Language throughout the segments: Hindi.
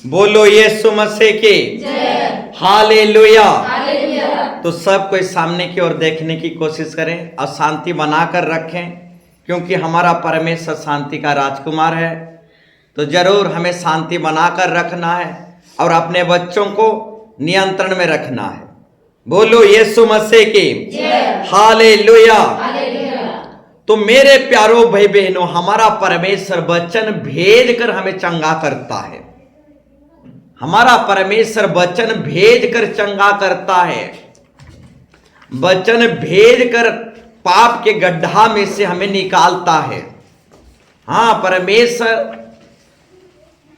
बोलो यीशु मसीह की हालेलुया। तो सब कोई सामने की ओर देखने की कोशिश करें और शांति बनाकर रखें, क्योंकि हमारा परमेश्वर शांति का राजकुमार है। तो जरूर हमें शांति बनाकर रखना है और अपने बच्चों को नियंत्रण में रखना है। बोलो यीशु मसीह की हालेलुया। तो मेरे प्यारो भाई बहनों, हमारा परमेश्वर वचन भेज कर हमें चंगा करता है। हमारा परमेश्वर वचन भेज कर चंगा करता है। वचन भेज कर पाप के गड्ढा में से हमें निकालता है। हाँ, परमेश्वर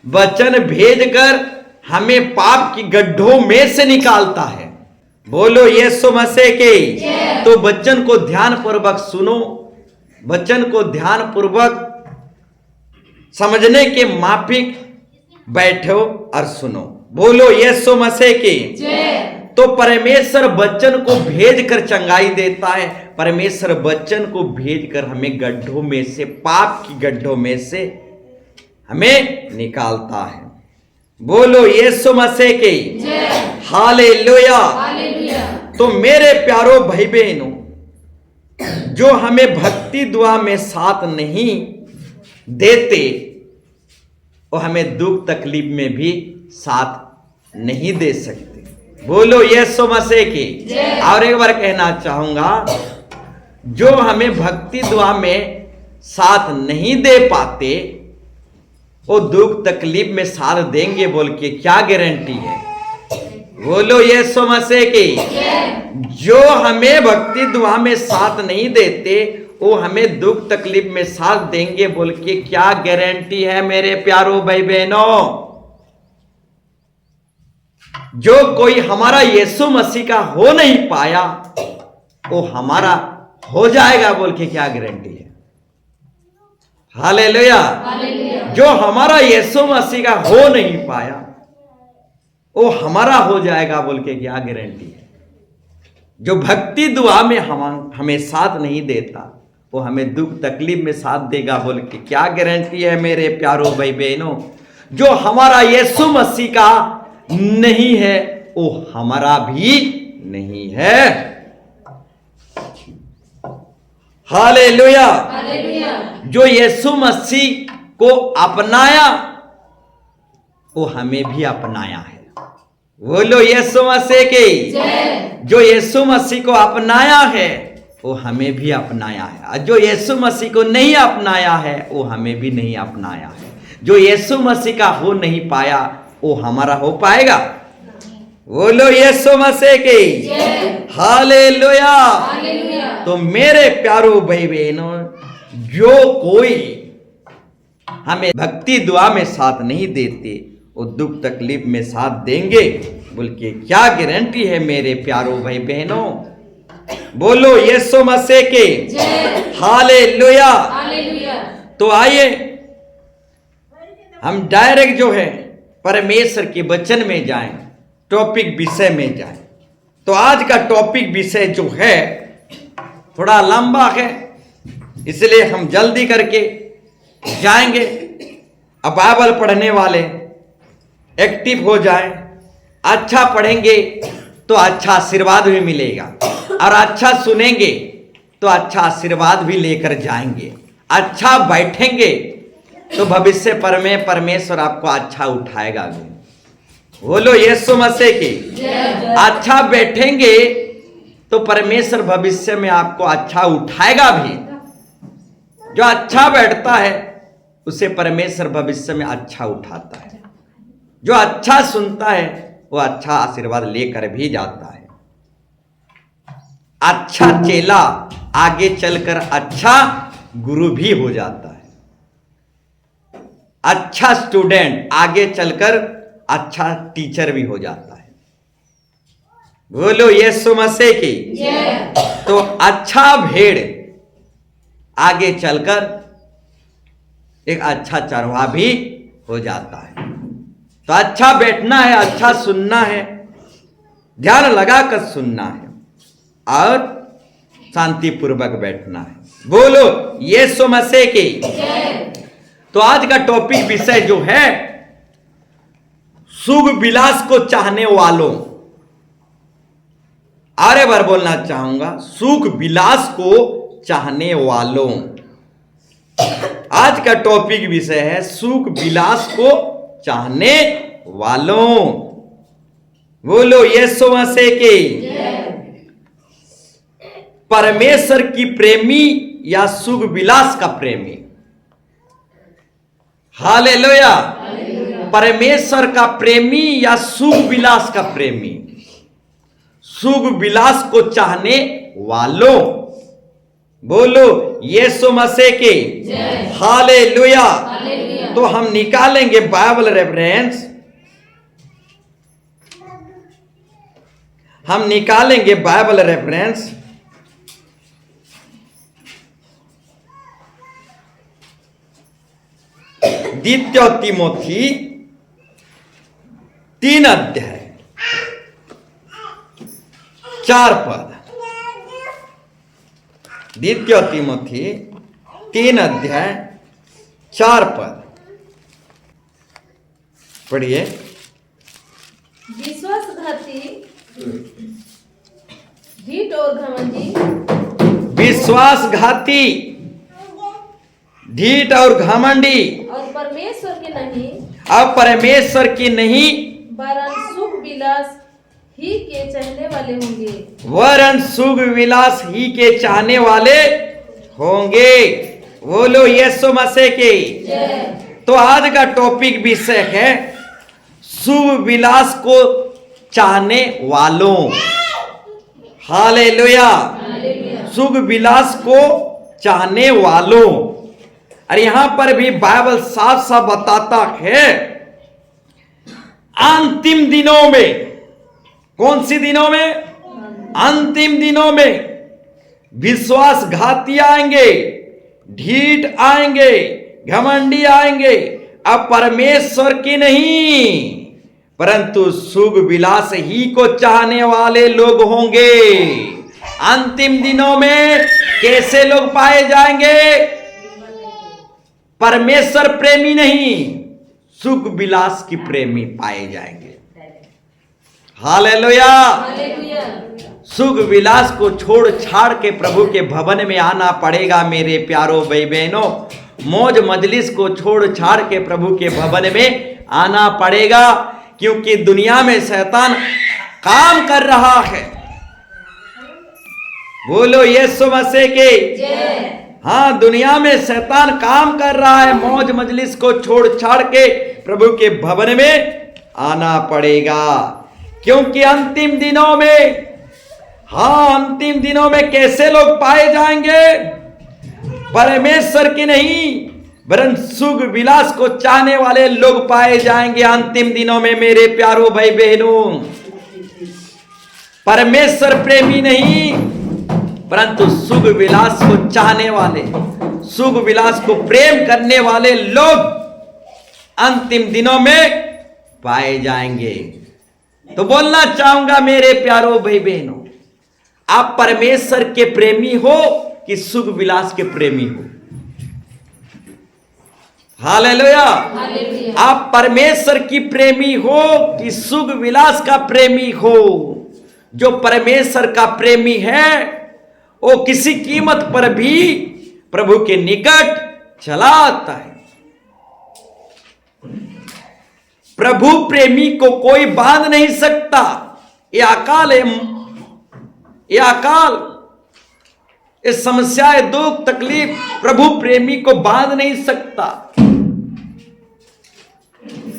वचन भेज कर हमें पाप की गड्ढों में से निकालता है। बोलो यीशु मसीह की। तो वचन को ध्यान पूर्वक सुनो, वचन को ध्यान पूर्वक समझने के माफिक बैठो और सुनो। बोलो यीशु मसीह की। तो परमेश्वर वचन को भेज कर चंगाई देता है। परमेश्वर वचन को भेज कर हमें गड्ढों में से, पाप की गड्ढों में से हमें निकालता है। बोलो यीशु मसीह की हालेलुया। तो मेरे प्यारो भाई बहनों, जो हमें भक्ति दुआ में साथ नहीं देते, वो हमें दुख तकलीफ में भी साथ नहीं दे सकते। बोलो यीशु मसीह की। और एक बार कहना चाहूंगा, जो हमें भक्ति दुआ में साथ नहीं दे पाते, वो दुख तकलीफ में साथ देंगे बोल के क्या गारंटी है? बोलो यीशु मसीह की। जो हमें भक्ति दुआ में साथ नहीं देते, वो हमें दुख तकलीफ में साथ देंगे बोल के क्या गारंटी है? मेरे प्यारो भाई बहनों, जो कोई हमारा यीशु मसीह का हो नहीं पाया, वो हमारा हो जाएगा बोल के क्या गारंटी है? हालेलुया। जो हमारा यीशु मसीह का हो नहीं पाया, वो हमारा हो जाएगा बोल के क्या गारंटी है? जो भक्ति दुआ में हमें साथ नहीं देता, वो हमें दुख तकलीफ में साथ देगा बोल के क्या गारंटी है? मेरे प्यारो भाई बहनों, जो हमारा यीशु मसीह का नहीं है, वो हमारा भी नहीं है। हालेलुया। जो यीशु मसीह को अपनाया, वो हमें भी अपनाया है। बोलो यीशु मसीह की। जो यीशु मसीह को अपनाया है, वो हमें भी अपनाया है। और जो यीशु मसीह को नहीं अपनाया है, वो हमें भी नहीं अपनाया है। जो यीशु मसीह का हो नहीं पाया, वो हमारा हो पाएगा? बोलो यीशु मसीह की हालेलुया। तो मेरे प्यारो भाई बहनों, जो कोई हमें भक्ति दुआ में साथ नहीं देते, वो दुख तकलीफ में साथ देंगे बोल के क्या गारंटी है? मेरे प्यारो भाई बहनों, बोलो यीशु मसीह के हालेलुया। तो आइए हम डायरेक्ट जो है परमेश्वर के वचन में जाएं, टॉपिक विषय में जाएं। तो आज का टॉपिक विषय जो है थोड़ा लंबा है, इसलिए हम जल्दी करके जाएंगे। अब बाइबल पढ़ने वाले एक्टिव हो जाएं। अच्छा पढ़ेंगे तो अच्छा आशीर्वाद भी मिलेगा, और अच्छा सुनेंगे तो अच्छा आशीर्वाद भी लेकर जाएंगे। अच्छा बैठेंगे तो भविष्य में परमेश्वर आपको अच्छा उठाएगा भी। बोलो यीशु मसीह की। अच्छा बैठेंगे तो परमेश्वर भविष्य में आपको अच्छा उठाएगा भी। जो अच्छा बैठता है, उसे परमेश्वर भविष्य में अच्छा उठाता है। जो अच्छा सुनता है, वो अच्छा आशीर्वाद लेकर भी जाता है। अच्छा चेला आगे चलकर अच्छा गुरु भी हो जाता है। अच्छा स्टूडेंट आगे चलकर अच्छा टीचर भी हो जाता है। बोलो यीशु मसीह की। तो अच्छा भेड़ आगे चलकर एक अच्छा चरवाहा भी हो जाता है। तो अच्छा बैठना है, अच्छा सुनना है, ध्यान लगाकर सुनना है और शांतिपूर्वक बैठना है। बोलो यीशु मसीह की। तो आज का टॉपिक विषय जो है सुख विलास को चाहने वालों, आरे बार बोलना चाहूंगा, सुख विलास को चाहने वालों। आज का टॉपिक विषय है सुख विलास को चाहने वालों। बोलो यीशु मसीह के। परमेश्वर की प्रेमी या सुख विलास का प्रेमी। हालेलुया। परमेश्वर का प्रेमी या सुख विलास का प्रेमी। सुख विलास को चाहने वालों। बोलो यीशु मसीह के। हालेलुया। तो हम निकालेंगे बाइबल रेफरेंस, हम निकालेंगे बाइबल रेफरेंस द्वितीय तीमोथी 3 अध्याय 4 पद। द्वितीय तीमोथी 3 अध्याय 4 पद पढ़िए। विश्वासघाती, ढीठ और घमंडी, विश्वासघाती, ढीठ और घमंडी, और परमेश्वर के नहीं, अब परमेश्वर की नहीं, वरन सुख विलास ही के चाहने वाले होंगे। वरन सुख विलास ही के चाहने वाले होंगे। बोलो यीशु मसीह के। तो आज का टॉपिक विषय है सुख विलास को चाहने वालों। हालेलुया। सुख विलास को चाहने वालों। और यहां पर भी बाइबल साफ साफ बताता है अंतिम दिनों में, कौन सी दिनों में? अंतिम दिनों में विश्वासघाती आएंगे, ढीठ आएंगे, घमंडी आएंगे, अब परमेश्वर की नहीं परंतु सुख विलास ही को चाहने वाले लोग होंगे। अंतिम दिनों में कैसे लोग पाए जाएंगे? परमेश्वर प्रेमी नहीं, सुख विलास की प्रेमी पाए जाएंगे। हालेलुया। सुख विलास को छोड़ छाड़ के प्रभु के भवन में आना पड़ेगा मेरे प्यारों भाई बहनों। मौज मजलिस को छोड़ छाड़ के प्रभु के भवन में आना पड़ेगा, क्योंकि दुनिया में शैतान काम कर रहा है। बोलो यीशु मसीह के। हाँ, दुनिया में शैतान काम कर रहा है। मौज मजलिस को छोड़ छाड़ के प्रभु के भवन में आना पड़ेगा, क्योंकि अंतिम दिनों में, हाँ अंतिम दिनों में कैसे लोग पाए जाएंगे? परमेश्वर की नहीं वरन सुख विलास को चाहने वाले लोग पाए जाएंगे अंतिम दिनों में मेरे प्यारों भाई बहनों। परमेश्वर प्रेमी नहीं परंतु सुख विलास को चाहने वाले, सुख विलास को प्रेम करने वाले लोग अंतिम दिनों में पाए जाएंगे। तो बोलना चाहूंगा मेरे प्यारों भाई बहनों, आप परमेश्वर के प्रेमी हो कि सुख विलास के प्रेमी हो? हालेलुया। आप परमेश्वर की प्रेमी हो कि सुख विलास का प्रेमी हो? जो परमेश्वर का प्रेमी है वो किसी कीमत पर भी प्रभु के निकट चला आता है। प्रभु प्रेमी को कोई बांध नहीं सकता। ये अकाल है, ये अकाल, ये समस्याएं, दुख, तकलीफ प्रभु प्रेमी को बांध नहीं सकता।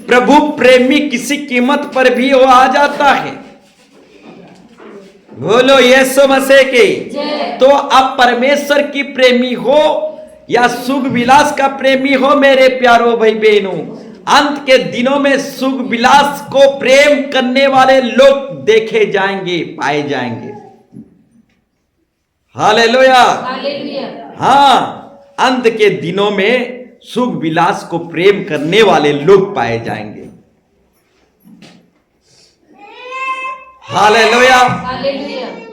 प्रभु प्रेमी किसी कीमत पर भी वो आ जाता है। बोलो यीशु मसीह के। तो आप परमेश्वर की प्रेमी हो या सुख विलास का प्रेमी हो मेरे प्यारों भाई बहनों, अंत के दिनों में सुख विलास को प्रेम करने वाले लोग देखे जाएंगे, पाए जाएंगे। हालेलुया। हाँ, अंत के दिनों में सुख विलास को प्रेम करने वाले लोग पाए जाएंगे। हालेलुया।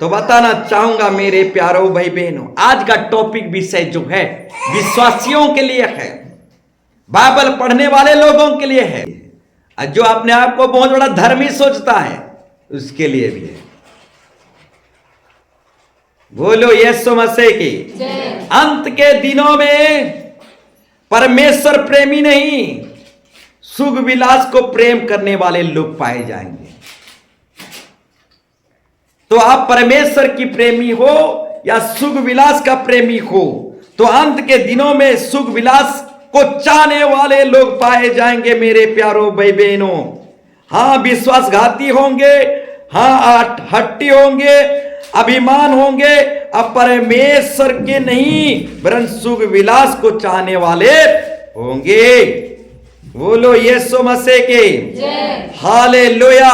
तो बताना चाहूंगा मेरे प्यारों भाई बहनों, आज का टॉपिक विषय जो है विश्वासियों के लिए है, बाइबल पढ़ने वाले लोगों के लिए है। और जो अपने आप को बहुत बड़ा धर्मी सोचता है उसके लिए भी है। बोलो यीशु मसीह की। अंत के दिनों में परमेश्वर प्रेमी नहीं, सुख विलास को प्रेम करने वाले लोग पाए जाएंगे। तो आप परमेश्वर की प्रेमी हो या सुख विलास का प्रेमी हो, तो अंत के दिनों में सुख विलास को चाहने वाले लोग पाए जाएंगे मेरे प्यारों भाई बहनों। हाँ, विश्वासघाती होंगे, हाँ हट्टी होंगे, अभिमान होंगे, अब परमेश्वर के नहीं वरन सुख विलास को चाहने वाले होंगे। बोलो यीशु मसीह के हालेलुया।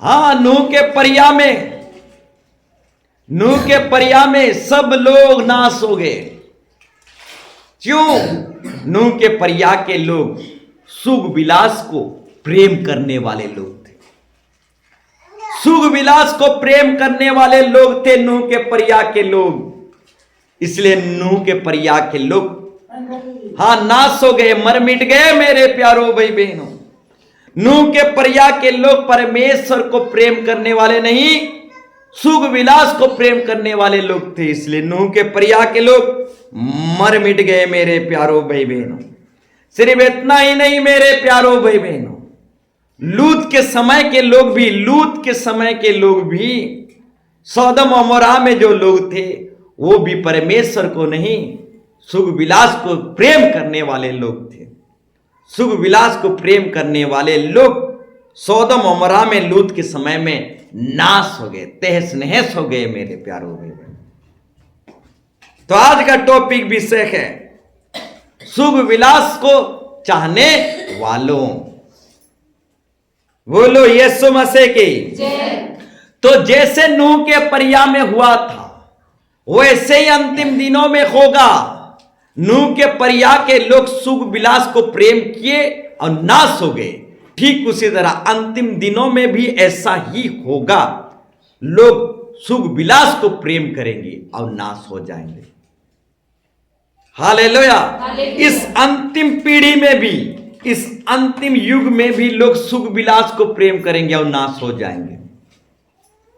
हाँ, नूह के परिया में सब लोग नाश हो गए। क्यों? नूह के परिया के लोग सुख विलास को प्रेम करने वाले लोग थे। सुख विलास को प्रेम करने वाले लोग थे नूह के परिया के लोग। इसलिए नूह के परिया के लोग हाँ नाश हो गए, मर मिट गए मेरे प्यारों भाई बहनों। नूह के परिया के लोग परमेश्वर को प्रेम करने वाले नहीं, सुख विलास को प्रेम करने वाले लोग थे। इसलिए नूह के परिया के लोग मर मिट गए मेरे प्यारों भाई बहनों। सिर्फ इतना ही नहीं मेरे प्यारों भाई बहनों, लूत के समय के लोग भी सौदम और मोरा में जो लोग थे वो भी परमेश्वर को नहीं सुख विलास को प्रेम करने वाले लोग थे। सुख विलास को प्रेम करने वाले लोग सौदम और मोरा में लूत के समय में नाश हो गए, तहस नहस हो गए मेरे प्यारों भाई। तो आज का टॉपिक विषय है सुख विलास को चाहने वालों। बोलो यीशु मसीह की। तो जैसे नूह के परिया में हुआ था वैसे ही अंतिम दिनों में होगा। नूह के परिया के लोग सुख विलास को प्रेम किए और नाश हो गए। ठीक उसी तरह अंतिम दिनों में भी ऐसा ही होगा। लोग सुख विलास को प्रेम करेंगे और नाश हो जाएंगे। हालेलुया। इस अंतिम पीढ़ी में भी, इस अंतिम युग में भी लोग सुख विलास को प्रेम करेंगे और नाश हो जाएंगे।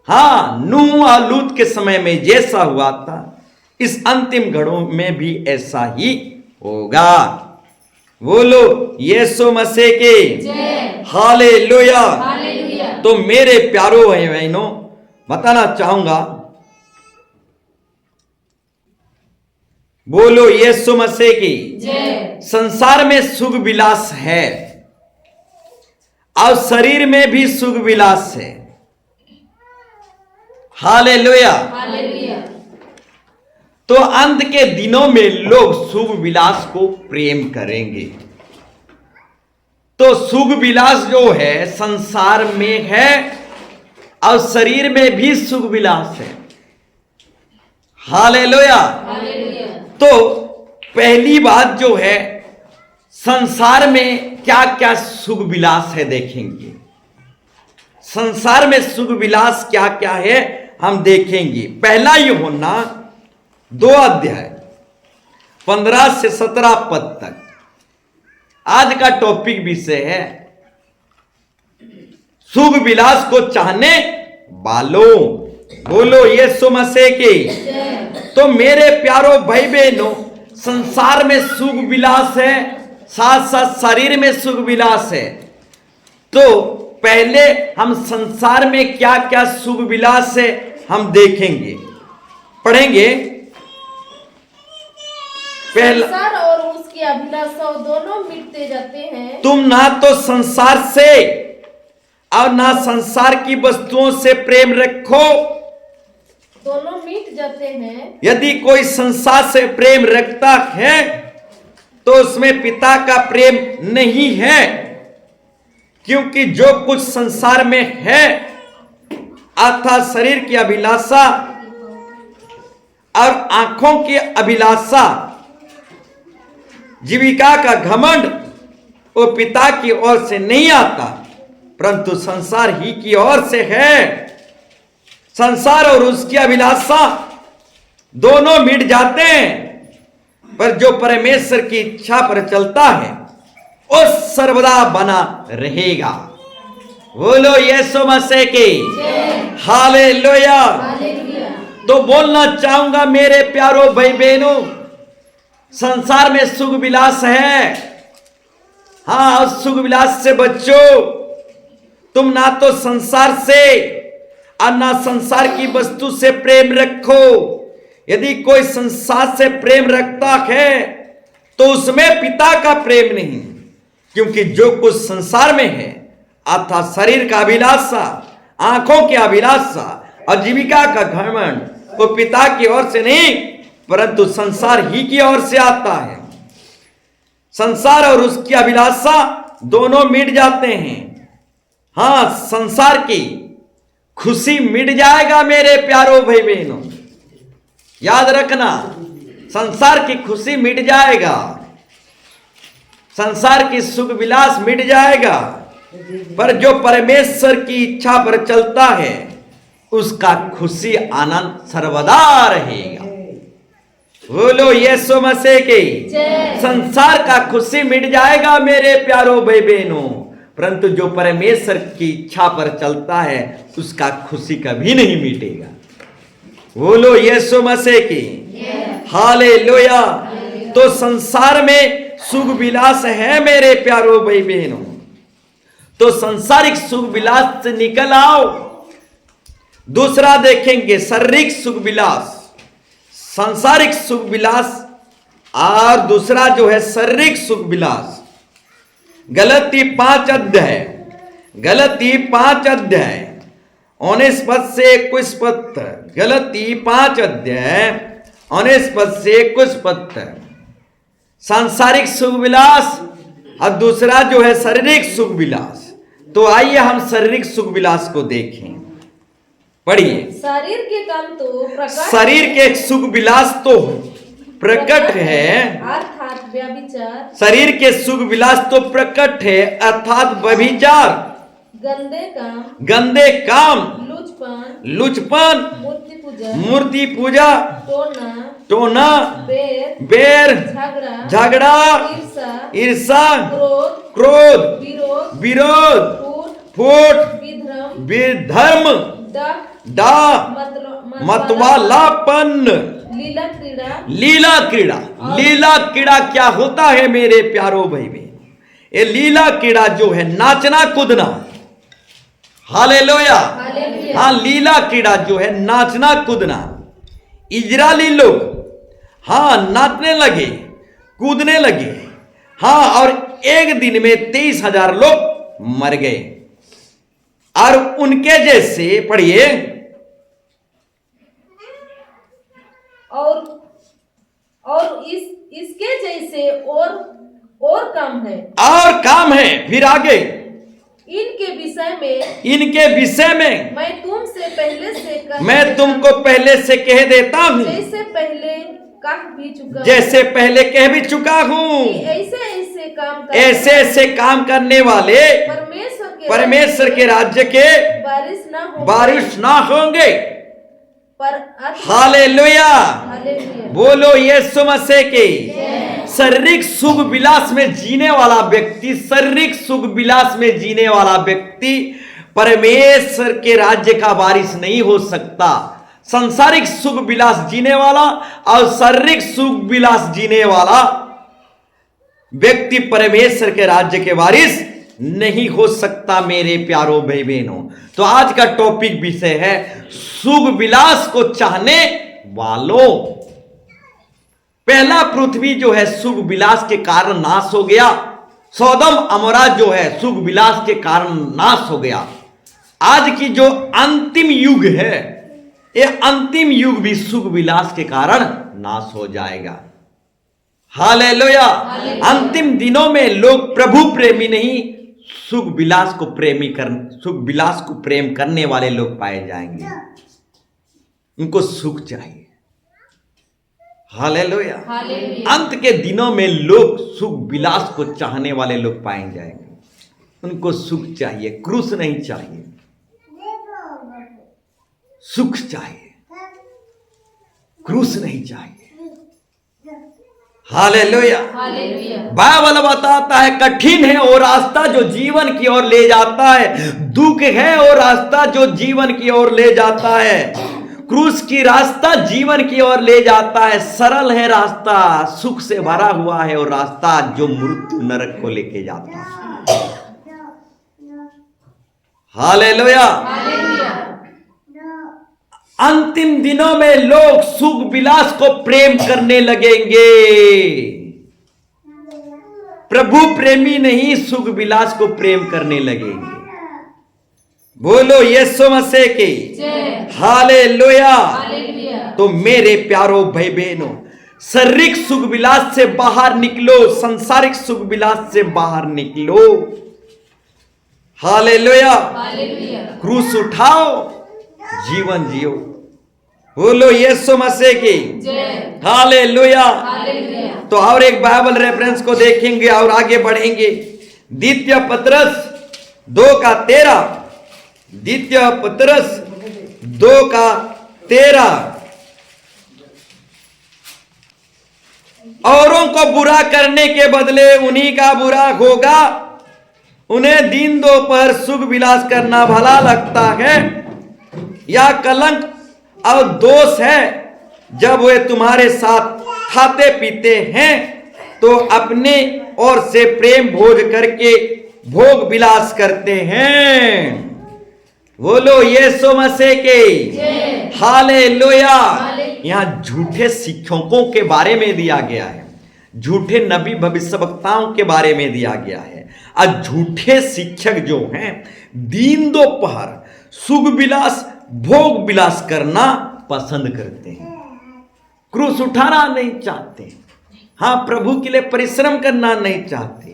हाँ, नूह और लूत के समय में जैसा हुआ था इस अंतिम घड़ों में भी ऐसा ही होगा। बोलो यीशु मसीह के हालेलुया। तो मेरे प्यारों भाई बहनों बताना चाहूंगा, बोलो यीशु मसीह की। संसार में सुख विलास है और शरीर में भी सुख विलास है। हालेलुया। तो अंत के दिनों में लोग सुख विलास को प्रेम करेंगे। तो सुख विलास जो है संसार में है और शरीर में भी सुख विलास है। हालेलुया। तो पहली बात जो है संसार में क्या क्या सुख विलास है देखेंगे। संसार में सुख विलास क्या क्या है हम देखेंगे। पहला यूहन्ना 2 अध्याय 15 से 17 पद तक आज का टॉपिक विषय है सुख विलास को चाहने वालों। बोलो यीशु मसीह की। तो मेरे प्यारों भाई बहनों, संसार में सुख विलास है, साथ साथ शरीर में सुख विलास है। तो पहले हम संसार में क्या क्या सुख विलास है हम देखेंगे, पढ़ेंगे। पहला, संसार और उसकी अभिलाषा दोनों मिटते जाते हैं। तुम ना तो संसार से और ना संसार की वस्तुओं से प्रेम रखो, दोनों मिट जाते हैं। यदि कोई संसार से प्रेम रखता है तो उसमें पिता का प्रेम नहीं है। क्योंकि जो कुछ संसार में है अर्थात शरीर की अभिलाषा और आंखों की अभिलाषा, जीविका का घमंड, वो पिता की ओर से नहीं आता परंतु संसार ही की ओर से है। संसार और उसकी अभिलाषा दोनों मिट जाते हैं, पर जो परमेश्वर की इच्छा पर चलता है वो सर्वदा बना रहेगा। बोलो यीशु मसीह की हालेलुया। तो बोलना चाहूंगा मेरे प्यारो भाई बहनों, संसार में सुख विलास है। हाँ, सुख विलास से बच्चों, तुम ना तो संसार से और ना संसार की वस्तु से प्रेम रखो। यदि कोई संसार से प्रेम रखता है तो उसमें पिता का प्रेम नहीं, क्योंकि जो कुछ संसार में है अर्थात शरीर का अभिलाषा, आंखों की अभिलाषा और जीविका का घमंड, वो पिता की ओर से नहीं परंतु संसार ही की ओर से आता है। संसार और उसकी अभिलाषा दोनों मिट जाते हैं। हाँ, संसार की खुशी मिट जाएगा मेरे प्यारो भाई बहनों, याद रखना, संसार की खुशी मिट जाएगा, संसार की सुख विलास मिट जाएगा, पर जो परमेश्वर की इच्छा पर चलता है उसका खुशी आनंद सर्वदा रहेगा। बोलो यीशु मसीह की। संसार का खुशी मिट जाएगा मेरे प्यारो भाई बहनों, परंतु जो परमेश्वर की इच्छा पर चलता है उसका खुशी कभी नहीं मिटेगा। बोलो यीशु मसीह की हालेलुया। तो संसार में सुख विलास है मेरे प्यारो भाई बहनों, तो संसारिक सुख विलास से निकल आओ। दूसरा देखेंगे शारीरिक सुख विलास, सांसारिक सुख विलास और दूसरा जो है शारीरिक सुख विलास। गलती 5 अध्याय 19 पद से 21 पद तक, गलती 5 अध्याय 19 पद से 21 पद तक सांसारिक सुख विलास और दूसरा जो है शारीरिक सुख विलास। तो आइए हम शारीरिक सुख विलास को देखें, पढ़िए। शरीर के काम तो प्रकट, शरीर के सुख विलास तो प्रकट है अर्थात व्यभिचार, शरीर के सुख विलास तो प्रकट है अर्थात व्यभिचार, गंदे काम, लुचपन, मूर्ति पूजा, टोना, बेर, झगड़ा, ईर्षा, क्रोध, विरोध, फूट, विधर्म, मतवालापन, लीला क्रीड़ा क्या होता है मेरे प्यारो भाई बहन? ये लीला क्रीड़ा जो है नाचना कूदना, हालेलुया। हाँ, लीला क्रीड़ा जो है नाचना कूदना। इजरायली लोग हाँ नाचने लगे, कूदने लगे, हाँ, और एक दिन में 23,000 लोग मर गए। और उनके जैसे पढ़िए, और इसके जैसे और काम है। फिर आगे इनके विषय में मैं तुमको पहले से कह देता हूँ, जैसे पहले कह भी चुका हूँ, ऐसे काम करने वाले परमेश्वर के राज्य के वारिस ना होंगे। हालेलुया। बोलो यीशु मसीह की। शारीरिक सुख विलास में जीने वाला व्यक्ति, शारीरिक सुख विलास में जीने वाला व्यक्ति परमेश्वर के राज्य का वारिस नहीं हो सकता। सांसारिक सुख विलास जीने वाला और शारीरिक सुख विलास जीने वाला व्यक्ति परमेश्वर के राज्य के वारिस नहीं हो सकता मेरे प्यारो भाई बहनों। तो आज का टॉपिक विषय है सुख विलास को चाहने वालों। पहला पृथ्वी जो है सुख विलास के कारण नाश हो गया, सौदम अमोरा जो है सुख विलास के कारण नाश हो गया। आज की जो अंतिम युग है, ये अंतिम युग भी सुख विलास के कारण नाश हो जाएगा। हालेलुया। अंतिम दिनों में लोग प्रभु प्रेमी नहीं, सुख विलास को प्रेम करने वाले लोग पाए जाएंगे। उनको सुख चाहिए। हालेलुया। अंत के दिनों में लोग सुख विलास को चाहने वाले लोग पाए जाएंगे। उनको सुख चाहिए, क्रूस नहीं चाहिए, सुख चाहिए, क्रूस नहीं चाहिए। हालेलुया। हालेलुया। बाइबल बताता है कठिन है वो रास्ता जो जीवन की ओर ले जाता है, दुख है वो रास्ता जो जीवन की ओर ले जाता है, क्रूस की रास्ता जीवन की ओर ले जाता है, सरल है रास्ता, सुख से भरा हुआ है वो रास्ता जो मृत्यु नरक को लेके जाता है। हालेलुया। हालेलुया। अंतिम दिनों में लोग सुख विलास को प्रेम करने लगेंगे। प्रभु प्रेमी नहीं सुख विलास को प्रेम करने लगेंगे। बोलो यीशु मसीह की जय। हालेलुया। हालेलुया। तो मेरे प्यारो भाई बहनों, शारीरिक सुख विलास से बाहर निकलो, संसारिक सुख विलास से बाहर निकलो। हालेलुया। हालेलुया। क्रूस उठाओ, जीवन जियो। बोलो यीशु मसीह की जय। हालेलुया। हालेलुया। तो और एक बाइबल रेफरेंस को देखेंगे और आगे बढ़ेंगे। द्वितीय पतरस 2:13, द्वितीय पतरस 2:13, औरों को बुरा करने के बदले उन्हीं का बुरा होगा, उन्हें दिन दोपहर सुख विलास करना भला लगता है, या कलंक और दोष है जब वे तुम्हारे साथ खाते पीते हैं तो अपने ओर से प्रेम भोज करके भोग विलास करते हैं। बोलो यीशु मसीह के हालेलुया। यहाँ झूठे शिक्षकों के बारे में दिया गया है, झूठे नबी भविष्यवक्ताओं के बारे में दिया गया है। और झूठे शिक्षक जो हैं दिन दोपहर सुख विलास भोग विलास करना पसंद करते हैं, क्रूस उठाना नहीं चाहते, हाँ प्रभु के लिए परिश्रम करना नहीं चाहते,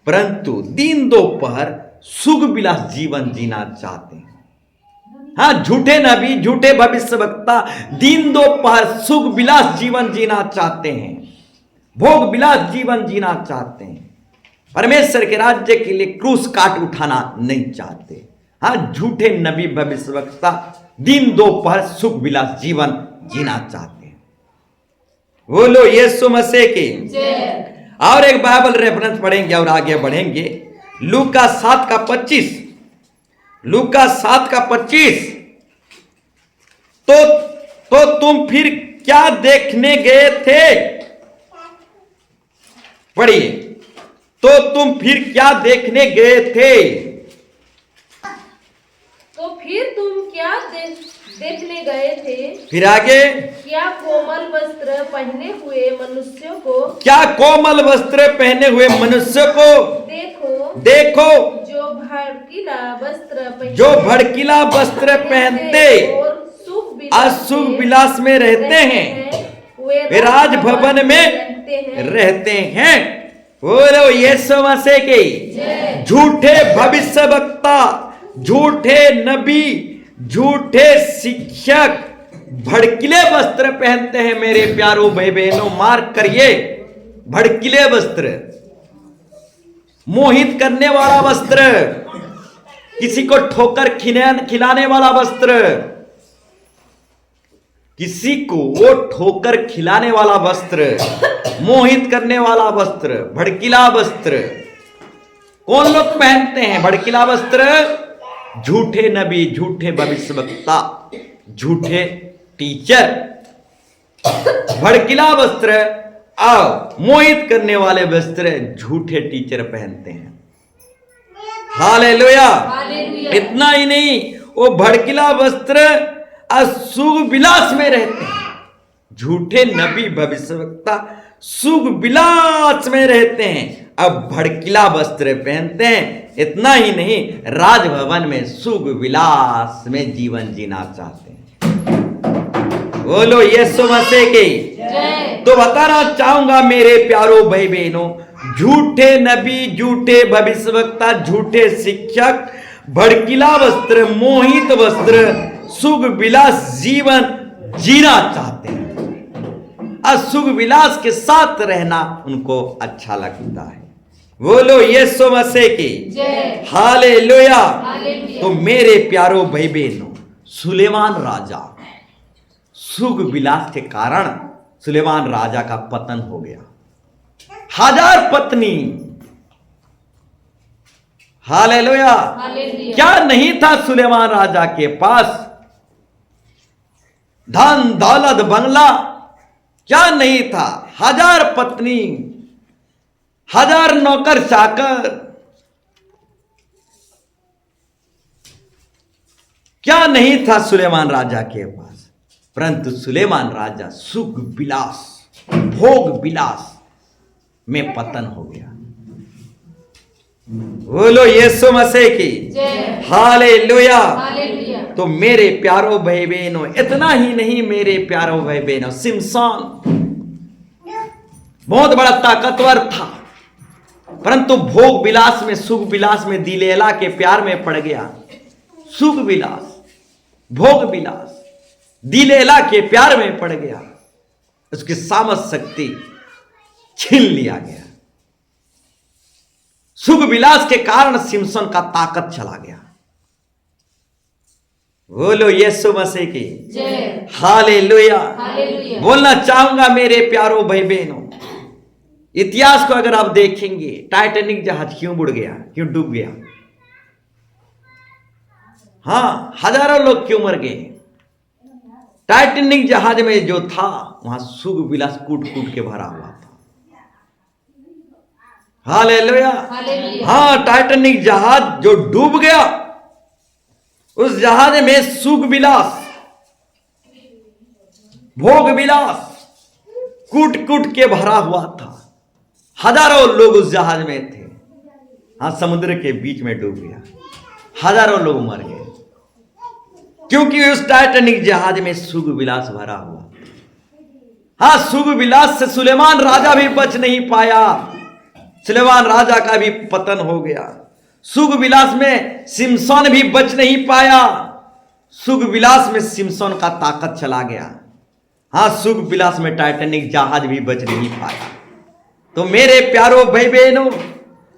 परंतु दिन दोपहर सुख विलास जीवन जीना चाहते हैं। हाँ झूठे नबी झूठे भविष्यवक्ता दिन दोपहर सुख विलास जीवन जीना चाहते हैं, भोग विलास जीवन जीना चाहते हैं, परमेश्वर के राज्य के लिए क्रूस काट उठाना नहीं चाहते। हाँ झूठे नबी भविष्यवक्ता दिन दोपहर सुख विलास जीवन जीना चाहते हैं। बोलो यीशु मसीह की जय। और एक बाइबल रेफरेंस पढ़ेंगे और आगे बढ़ेंगे। लूका 7:25, लूका 7:25, तो तुम फिर क्या देखने गए थे, पढ़िए, तो तुम फिर क्या देखने गए थे, तो फिर तुम क्या देखने गए थे, फिर आगे, क्या कोमल वस्त्र पहने हुए मनुष्यों को, क्या कोमल वस्त्र पहने हुए मनुष्य को देखो, देखो, जो भड़कीला वस्त्र जो भड़कीला वस्त्र पहनते और अशुभ विलास में रहते हैं, वे राजभवन में रहते हैं। बोलो यीशु मसीह की झूठे भविष्यवक्ता, झूठे नबी, झूठे शिक्षक भड़कीले वस्त्र पहनते हैं। मेरे प्यारो भाई बहनों मार्क करिए, भड़कीले वस्त्र, मोहित करने वाला वस्त्र, किसी को ठोकर खिलाने वाला वस्त्र, किसी को वो ठोकर खिलाने वाला वस्त्र, मोहित करने वाला वस्त्र, भड़कीला वस्त्र। कौन लोग पहनते हैं भड़कीला वस्त्र? झूठे नबी, झूठे भविष्यवक्ता, झूठे टीचर भड़कीला वस्त्र और मोहित करने वाले वस्त्र झूठे टीचर पहनते हैं। हालेलुया। इतना ही नहीं, वो भड़कीला वस्त्र सुख विलास में रहते हैं। झूठे नबी भविष्यवक्ता सुख विलास में रहते हैं, अब भड़कीला वस्त्र पहनते हैं। इतना ही नहीं, राजभवन में सुख विलास में जीवन जीना चाहते हैं। बोलो यीशु मसीह की। तो बताना चाहूंगा मेरे प्यारो भाई बहनों, झूठे नबी, झूठे भविष्यवक्ता, झूठे शिक्षक भड़कीला वस्त्र, मोहित वस्त्र, सुख विलास जीवन जीना चाहते हैं। सुख विलास के साथ रहना उनको अच्छा लगता है। बोलो यीशु मसीह की हालेलुया। तो मेरे प्यारो भाई बहनों, सुलेमान राजा, सुख विलास के कारण सुलेमान राजा का पतन हो गया। 1000 पत्नी। हालेलुया। हालेलुया। क्या नहीं था सुलेमान राजा के पास? धन दौलत बंगला क्या नहीं था? 1000 पत्नी, 1000 नौकर चाकर, क्या नहीं था सुलेमान राजा के पास? परंतु सुलेमान राजा सुख विलास, भोग विलास में पतन हो गया। बोलो यीशु मसीह की जय। हालेलुया। हालेलुया। तो मेरे प्यारो भाई बहनों, इतना ही नहीं मेरे प्यारो भाई बहनों, सिमसोन बहुत बड़ा ताकतवर था, परंतु भोग विलास में, सुख विलास में दिलेला के प्यार में पड़ गया। सुख विलास, भोग विलास, दिलेला के प्यार में पड़ गया। उसकी सामर्थ शक्ति छीन लिया गया। सुख विलास के कारण सिमसन का ताकत चला गया। बोलो यीशु मसीह की जय। हालेलुया। हालेलुया। बोलना चाहूंगा मेरे प्यारो भाई बहनों, इतिहास को अगर आप देखेंगे, टाइटैनिक जहाज क्यों बुड़ गया, क्यों डूब गया? हाँ, हजारों लोग क्यों मर गए? टाइटैनिक जहाज में जो था वहां सुख विलास कूट कूट के भरा हुआ था। हालेलुया। हालेलुया। हाँ, टाइटैनिक जहाज जो डूब गया, उस जहाज में सुख विलास, भोग विलास कूट कूट के भरा हुआ था। हजारों लोग उस जहाज में थे। हाँ, समुद्र के बीच में डूब गया, हजारों लोग मर गए, क्योंकि उस टाइटैनिक जहाज में सुख विलास भरा हुआ। हाँ, सुख विलास से सुलेमान राजा भी बच नहीं पाया। सुलेमान राजा का भी पतन हो गया। सुख विलास में सिमसोन भी बच नहीं पाया। सुख विलास में सिमसोन का ताकत चला गया। हाँ, सुख विलास में टाइटैनिक जहाज भी बच नहीं पाया। तो मेरे प्यारो भाई बहनों,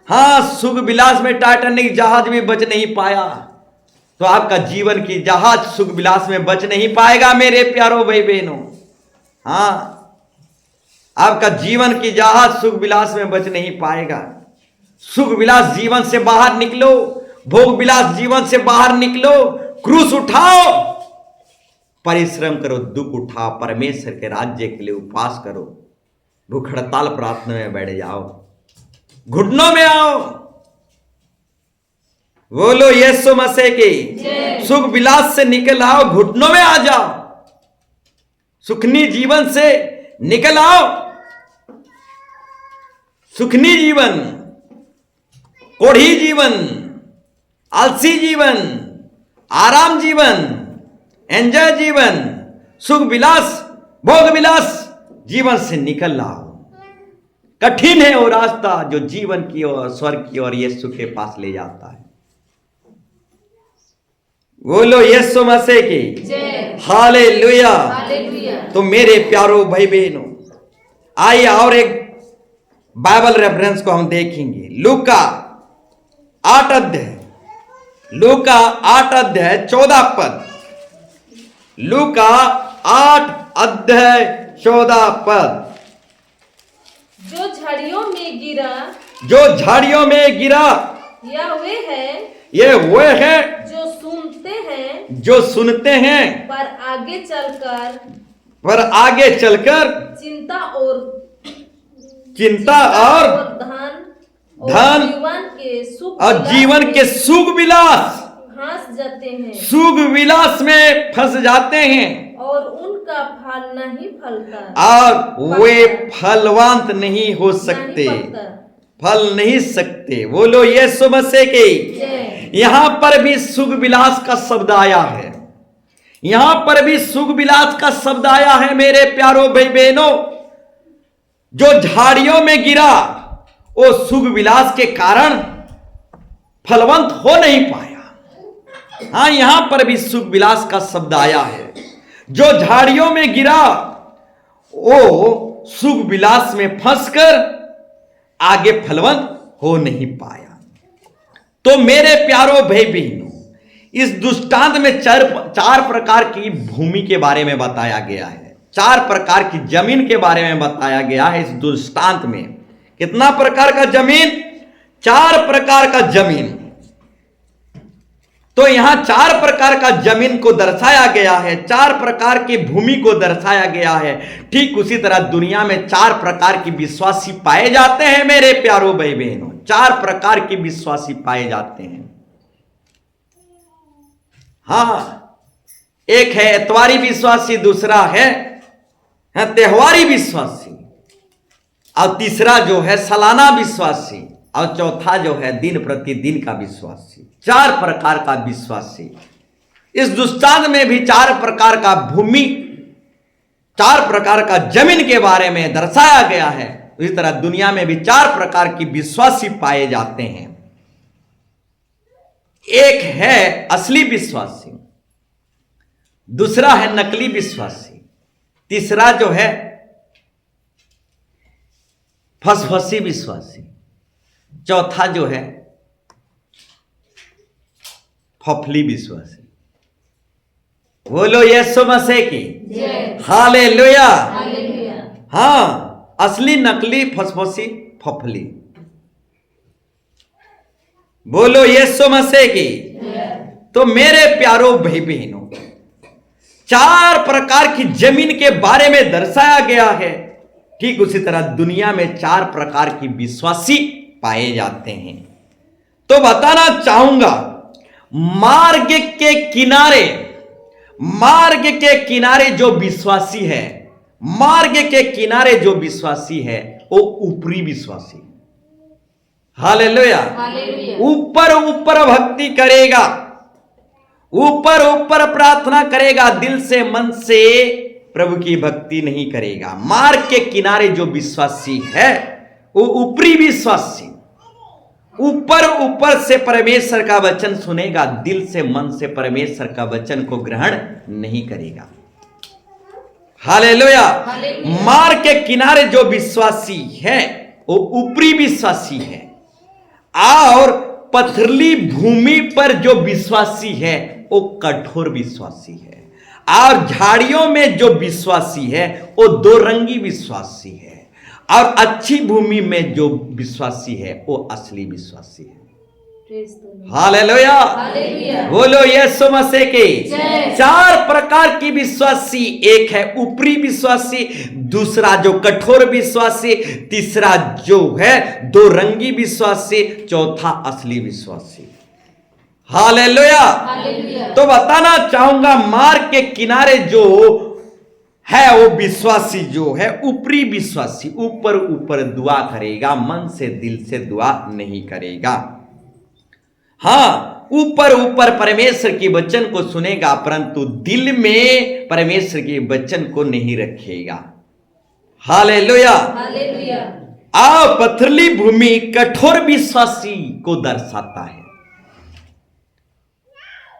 हाँ, सुख विलास में टाइटैनिक जहाज भी बच नहीं पाया, तो आपका जीवन की जहाज सुख विलास में बच नहीं पाएगा मेरे प्यारो भाई बहनों। हाँ, आपका जीवन की जहाज सुख विलास में बच नहीं पाएगा। सुख विलास जीवन से बाहर निकलो, भोग विलास जीवन से बाहर निकलो, क्रूस उठाओ, परिश्रम करो, दुख उठाओ, परमेश्वर के राज्य के लिए उपवास करो, भूख हड़ताल प्रार्थना में बैठ जाओ, घुटनों में आओ। बोलो यीशु मसीह की। सुख विलास से निकल आओ, घुटनों में आ जाओ, सुखनी जीवन से निकल आओ। सुखनी जीवन, कोढ़ी जीवन, आलसी जीवन, आराम जीवन, एंजॉय जीवन, सुख विलास, भोग विलास जीवन से निकल आओ। कठिन है वो रास्ता जो जीवन की ओर, स्वर्ग की ओर यीशु के पास ले जाता है। बोलो यीशु मसीह की जय। हालेलुया। हालेलुया। तो मेरे प्यारो भाई बहनों, आइए और एक बाइबल रेफरेंस को हम देखेंगे। लूका 8 अध्याय, लूका 8 अध्याय 14 पद, लूका 8 अध्याय 14 पद। जो झाड़ियों में गिरा, जो झाड़ियों में गिरा, या वे है ये वे है जो सुनते हैं, जो सुनते हैं, पर आगे चलकर पर आगे चलकर चिंता और धन धन जीवन के सुख और जीवन के सुख विलास, फंस जाते हैं, सुख विलास में फंस जाते हैं, और उनका फल नहीं फलता, और वे फलवंत नहीं हो सकते, नहीं फलता। फल नहीं सकते। बोलो यीशु मसीह की। जय। यहां पर भी सुख विलास का शब्द आया है, यहां पर भी सुख विलास का शब्द आया है मेरे प्यारो भाई बहनों। जो झाड़ियों में गिरा, वो सुख विलास के कारण फलवंत हो नहीं पाया। हाँ, यहां पर भी सुख विलास का शब्द आया है। जो झाड़ियों में गिरा, वो सुख विलास में फंसकर आगे फलवंत हो नहीं पाया। तो मेरे प्यारो भाई बहनों, इस दृष्टांत में चार प्रकार की भूमि के बारे में बताया गया है, 4 प्रकार की जमीन के बारे में बताया गया है इस दृष्टांत में, कितना प्रकार का जमीन? 4 प्रकार का जमीन। तो यहां 4 प्रकार का जमीन को दर्शाया गया है, 4 प्रकार की भूमि को दर्शाया गया है। ठीक उसी तरह दुनिया में 4 प्रकार की विश्वासी पाए जाते हैं मेरे प्यारो भाई बहनों, 4 प्रकार की विश्वासी पाए जाते हैं। हां, एक है एतवारी विश्वासी, दूसरा है त्योहारी विश्वासी, और तीसरा जो है सालाना विश्वासी, और चौथा जो है दिन प्रतिदिन का विश्वासी। 4 प्रकार का विश्वासी। इस दुष्टांत में भी 4 प्रकार का भूमि, 4 प्रकार का जमीन के बारे में दर्शाया गया है। इसी तरह दुनिया में भी 4 प्रकार की विश्वासी पाए जाते हैं। एक है असली विश्वासी, दूसरा है नकली विश्वासी, तीसरा जो है फसफसी विश्वासी, चौथा जो है फफली विश्वासी। बोलो यीशु मसीह की हालेलुया। हां, असली, नकली, फसफसी, फफली। बोलो यीशु मसीह की। तो मेरे प्यारो भाई बहनों, 4 प्रकार की जमीन के बारे में दर्शाया गया है। ठीक उसी तरह दुनिया में 4 प्रकार की विश्वासी पाए जाते हैं। तो बताना चाहूंगा, मार्ग के किनारे, मार्ग के किनारे जो विश्वासी है, मार्ग के किनारे जो विश्वासी है वो ऊपरी विश्वासी। हालेलुया। ऊपर ऊपर भक्ति करेगा, ऊपर ऊपर प्रार्थना करेगा, दिल से मन से प्रभु की भक्ति नहीं करेगा। मार्ग के किनारे जो विश्वासी है वो ऊपरी विश्वासी, ऊपर ऊपर से परमेश्वर का वचन सुनेगा, दिल से मन से परमेश्वर का वचन को ग्रहण नहीं करेगा। हालेलुया। मार्ग के किनारे जो विश्वासी है वो ऊपरी विश्वासी है, और पथरीली भूमि पर जो विश्वासी है वो कठोर विश्वासी है, और झाड़ियों में जो विश्वासी है वो 2 रंगी विश्वासी है, और अच्छी भूमि में जो विश्वासी है वो असली विश्वासी है। हालेलुया। बोलो यीशु मसीह की। 4 प्रकार की विश्वासी, एक है ऊपरी विश्वासी, दूसरा जो कठोर विश्वासी, तीसरा जो है 2 रंगी विश्वासी, चौथा असली विश्वासी। हालेलुया। तो बताना चाहूंगा, मार्ग के किनारे जो है वो विश्वासी जो है ऊपरी विश्वासी, ऊपर ऊपर दुआ करेगा, मन से दिल से दुआ नहीं करेगा। हां, ऊपर ऊपर परमेश्वर के वचन को सुनेगा, परंतु दिल में परमेश्वर के वचन को नहीं रखेगा। हालेलुया। आओ, पथरीली भूमि कठोर विश्वासी को दर्शाता है।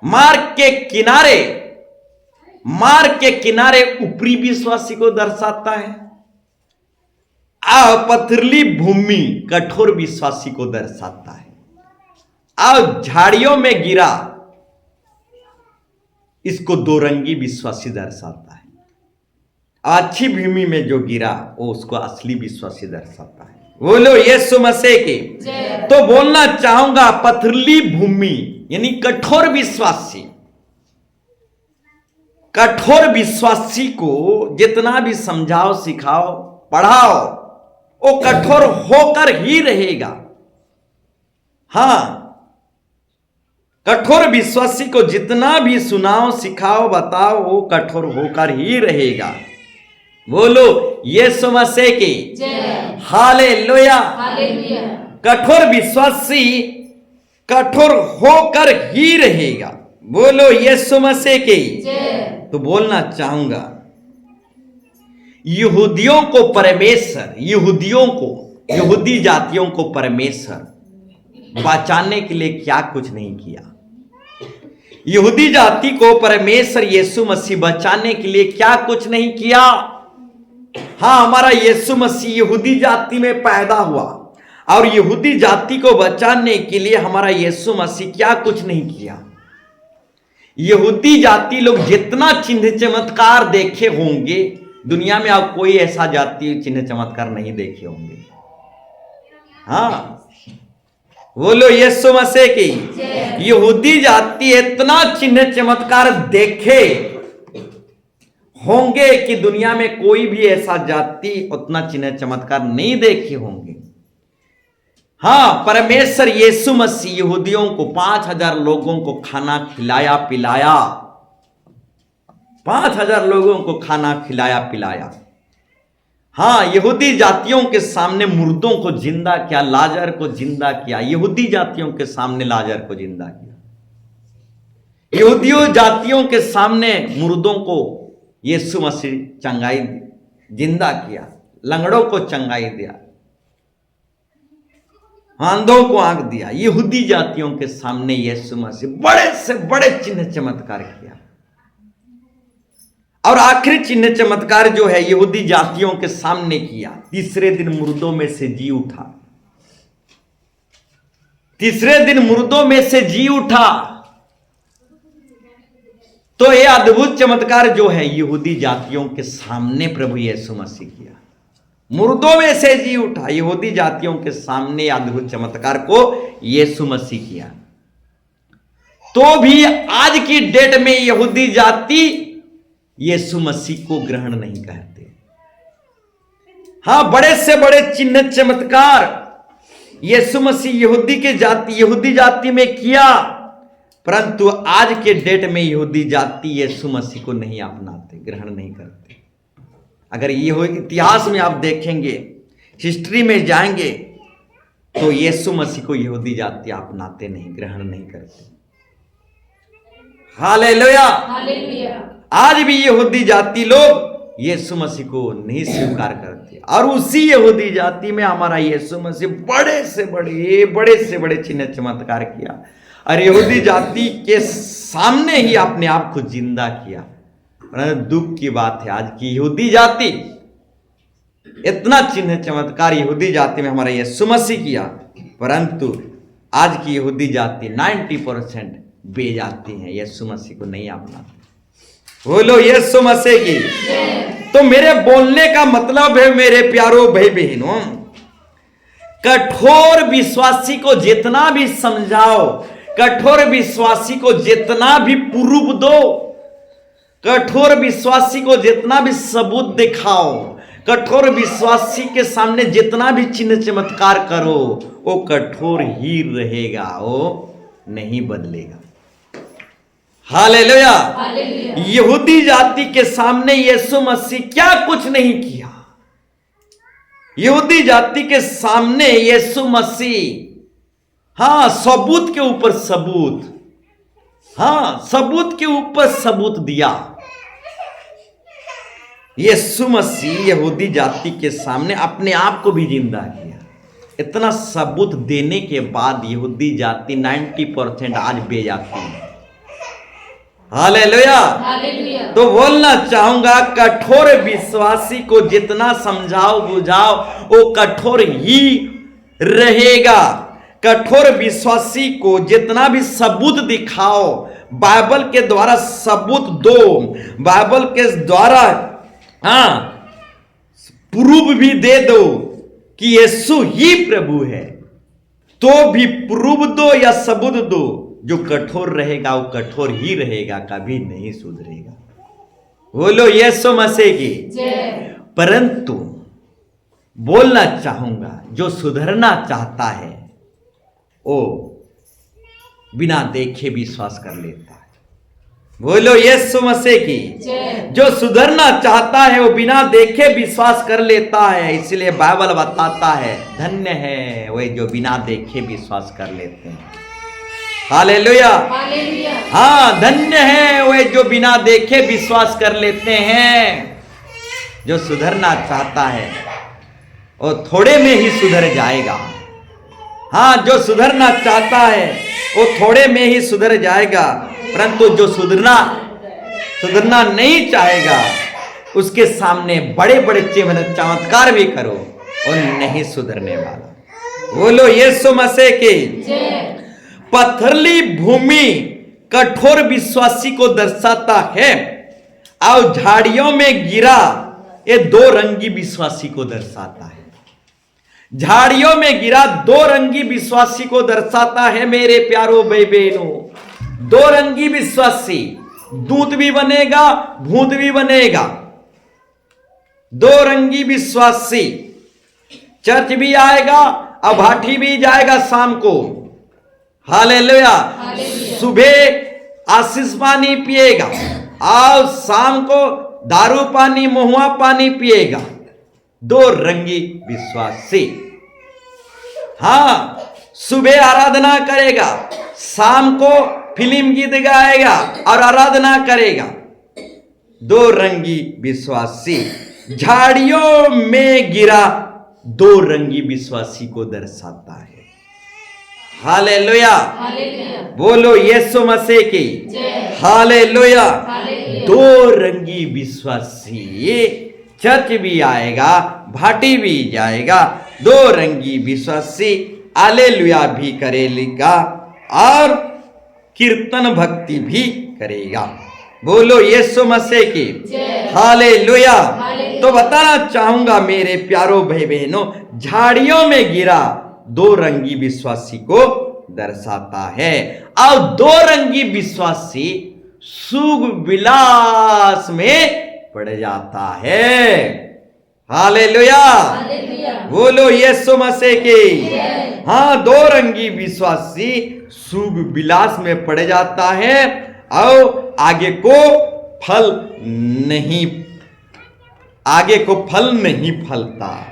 मार्ग के किनारे, मार्ग के किनारे ऊपरी विश्वासी को दर्शाता है, और पथरीली भूमि कठोर विश्वासी को दर्शाता है। और झाड़ियों में गिरा, इसको 2 रंगी विश्वासी दर्शाता है। अच्छी भूमि में जो गिरा वो उसको असली विश्वासी दर्शाता है। बोलो यीशु मसीह की। तो बोलना चाहूंगा, पथरीली भूमि यानी कठोर विश्वासी, कठोर विश्वासी को जितना भी समझाओ, सिखाओ, पढ़ाओ, वो कठोर होकर ही रहेगा। हां, कठोर विश्वासी को जितना भी सुनाओ, सिखाओ, बताओ, वो कठोर होकर ही रहेगा। बोलो यीशु मसीह की हालेलुया। कठोर विश्वासी कठोर होकर ही रहेगा। बोलो यीशु मसीह की। तो बोलना चाहूंगा, यहूदियों को परमेश्वर, यहूदियों को, यहूदी जातियों को परमेश्वर बचाने के लिए क्या कुछ नहीं किया। यहूदी जाति को परमेश्वर यीशु मसीह बचाने के लिए क्या कुछ नहीं किया। हां, हमारा यीशु मसीह यहूदी जाति में पैदा हुआ, और यहूदी जाति को बचाने के लिए हमारा यीशु मसीह क्या कुछ नहीं किया। यहूदी जाति लोग जितना चिन्ह चमत्कार देखे होंगे, दुनिया में आप कोई ऐसा जाति चिन्ह चमत्कार नहीं देखे होंगे। हाँ, बोलो यीशु मसीह की। यहूदी जाति इतना चिन्ह चमत्कार देखे होंगे कि दुनिया में कोई भी ऐसा जाति उतना चिन्ह चमत्कार नहीं देखे होंगे। हाँ, परमेश्वर यीशु मसीह यहूदियों को 5000 लोगों को खाना खिलाया पिलाया, 5000 लोगों को खाना खिलाया पिलाया। हाँ, यहूदी जातियों के सामने मुर्दों को जिंदा किया, लाजर को जिंदा किया, यहूदी जातियों के सामने लाजर को जिंदा किया, यहूदियों जातियों के सामने मुर्दों को यीशु मसीह चंगाई जिंदा किया, लंगड़ों को चंगाई दिया, अंधों को आंख दिया। यहूदी जातियों के सामने यीशु मसीह बड़े से बड़े चिन्ह चमत्कार किया। और आखिरी चिन्ह चमत्कार जो है यहूदी जातियों के सामने किया, तीसरे दिन मुर्दों में से जी उठा, तीसरे दिन मुर्दों में से जी उठा। तो यह अद्भुत चमत्कार जो है यहूदी जातियों के सामने प्रभु यीशु मसीह किया, मुर्दों में से जी उठा। यहूदी जातियों के सामने अद्भुत चमत्कार को यीशु मसीह किया। तो भी आज की डेट में यहूदी जाति यीशु मसीह को ग्रहण नहीं करते। हाँ, बड़े से बड़े चिन्ह चमत्कार यीशु मसीह यहूदी जाति में किया, परंतु आज के डेट में यहूदी जाति यीशु मसीह को नहीं अपनाते, ग्रहण नहीं करते। अगर ये इतिहास में आप देखेंगे, हिस्ट्री में जाएंगे, तो यीशु मसीह को यहूदी जाति अपनाते नहीं, ग्रहण नहीं करते। Hallelujah, hallelujah. आज भी यहूदी जाति लोग यीशु मसीह को नहीं स्वीकार करते, और उसी यहूदी जाति में हमारा यीशु मसीह बड़े से बड़े चिन्ह चमत्कार किया, और यहूदी जाति के सामने ही अपने आप को जिंदा किया। दुख की बात है, आज की यहूदी जाति इतना चिन्ह चमत्कार यहूदी जाति में हमारा यीशु मसीह किया, परंतु आज की यहूदी जाति 90% बेजाती है, यीशु मसीह को नहीं अपनाती। बोलो यीशु मसीह की। तो मेरे बोलने का मतलब है मेरे प्यारो भाई बहनों, कठोर विश्वासी को जितना भी समझाओ, कठोर विश्वासी को जितना भी प्रूफ दो, कठोर विश्वासी को जितना भी सबूत दिखाओ, कठोर विश्वासी के सामने जितना भी चिन्ह चमत्कार करो, वो कठोर ही रहेगा, वो नहीं बदलेगा। हालेलुया। यहूदी जाति के सामने यीशु मसीह क्या कुछ नहीं किया। यहूदी जाति के सामने यीशु मसीह, हाँ, सबूत के ऊपर सबूत, हाँ, सबूत के ऊपर सबूत दिया। यीशु मसीह यहूदी जाति के सामने अपने आप को भी जिंदा किया। इतना सबूत देने के बाद यहूदी जाति 90% आज बेजाती है। Hallelujah, hallelujah. तो बोलना चाहूंगा, कठोर विश्वासी को जितना समझाओ बुझाओ, वो कठोर ही रहेगा। कठोर विश्वासी को जितना भी सबूत दिखाओ, बाइबल के द्वारा सबूत दो, बाइबल के द्वारा हाँ प्रूफ भी दे दो कि यीशु ही प्रभु है, तो भी प्रूफ दो या सबूत दो, जो कठोर रहेगा वो कठोर ही रहेगा, कभी नहीं सुधरेगा। बोलो यीशु मसीह की। परंतु बोलना चाहूंगा, जो सुधरना चाहता है वो बिना देखे विश्वास कर लेता है। बोलो यीशु मसीह की। जो सुधरना चाहता है वो बिना देखे विश्वास कर लेता है। इसलिए बाइबल बताता है, धन्य है वे जो बिना देखे विश्वास कर लेते हैं। हालेलुया, हाँ, धन्य है वे जो बिना देखे विश्वास कर लेते हैं। जो सुधरना चाहता है वो थोड़े में ही सुधर जाएगा। हाँ, जो सुधरना चाहता है वो थोड़े में ही सुधर जाएगा, परंतु जो सुधरना नहीं चाहेगा उसके सामने बड़े बड़े चमत्कार भी करो और नहीं सुधरने वाला। बोलो यीशु मसीह की। पथरीली भूमि कठोर विश्वासी को दर्शाता है और झाड़ियों में गिरा ये दो रंगी विश्वासी को दर्शाता है। झाड़ियों में गिरा दो रंगी विश्वासी को दर्शाता है मेरे प्यारो भाई बहनों। दो रंगी विश्वासी, दूत भी बनेगा, भूत भी बनेगा। दो रंगी विश्वासी, चर्च भी आएगा और भाटी भी जाएगा शाम को। हालेलुया। सुबह आशीष पानी पिएगा और शाम को दारू पानी, महुआ पानी पिएगा। दो रंगी विश्वासी। हाँ, सुबह आराधना करेगा, शाम को फिल्म गीत गाएगा और आराधना करेगा। दो रंगी विश्वासी। झाड़ियों में गिरा दो रंगी विश्वासी को दर्शाता है। हालेलुया। बोलो यीशु मसीह की हालेलुया। दो रंगी विश्वासी, चर्च भी आएगा, भाटी भी जाएगा। दो रंगी विश्वासी हालेलुया भी करेगा और कीर्तन भक्ति भी करेगा। बोलो यीशु मसीह की हालेलुया। तो बताना चाहूंगा मेरे प्यारो भाई बहनों, झाड़ियों में गिरा दो रंगी विश्वासी को दर्शाता है। और दो रंगी विश्वासी सुख विलास में पड़ जाता है। हालेलुया। बोलो यीशु मसीह की। हाँ, दो रंगी विश्वासी सुख विलास में पड़ जाता है और आगे को फल नहीं फलता।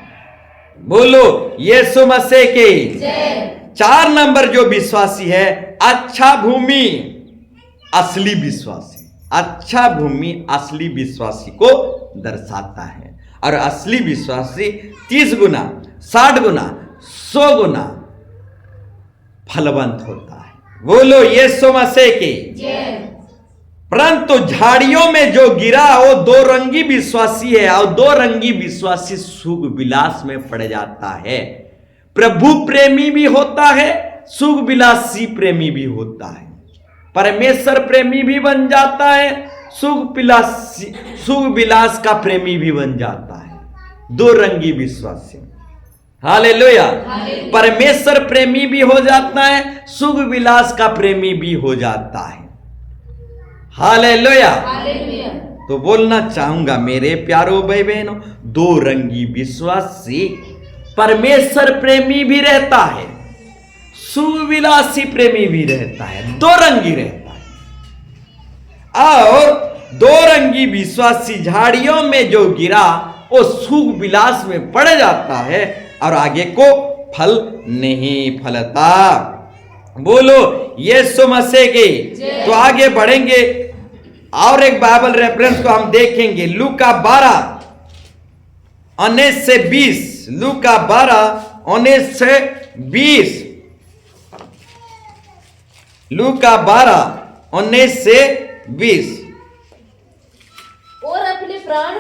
बोलो यीशु मसीह के। 4 नंबर जो विश्वासी है, अच्छा भूमि असली विश्वासी। अच्छा भूमि असली विश्वासी को दर्शाता है। और असली विश्वासी 30 गुना, 60 गुना, 100 गुना फलवंत होता है। बोलो यीशु मसीह की। परंतु झाड़ियों में जो गिरा वो दो रंगी विश्वासी है और दो रंगी विश्वासी सुख विलास में पड़ जाता है। प्रभु प्रेमी भी होता है, सुख विलासी प्रेमी भी होता है। परमेश्वर प्रेमी भी बन जाता है, सुख विलास का प्रेमी भी बन जाता है। दो रंगी विश्वासी। हालेलुया। परमेश्वर प्रेमी भी हो जाता है, सुख विलास का प्रेमी भी हो जाता है। हालेलुया। तो बोलना चाहूंगा मेरे प्यारो भाई बहनों, दो रंगी विश्वासी परमेश्वर प्रेमी भी रहता है, सुविलासी प्रेमी भी रहता है। दो रंगी रहता है। और दो रंगी विश्वासी झाड़ियों में जो गिरा वो सुख विलास में पड़ जाता है और आगे को फल नहीं फलता। बोलो यीशु मसीह की। तो आगे बढ़ेंगे और एक बाइबल रेफरेंस को हम देखेंगे। लूका 12:19 से 20। लूका 12:19 से 20। लूका 12:19 से 20। और अपने प्राण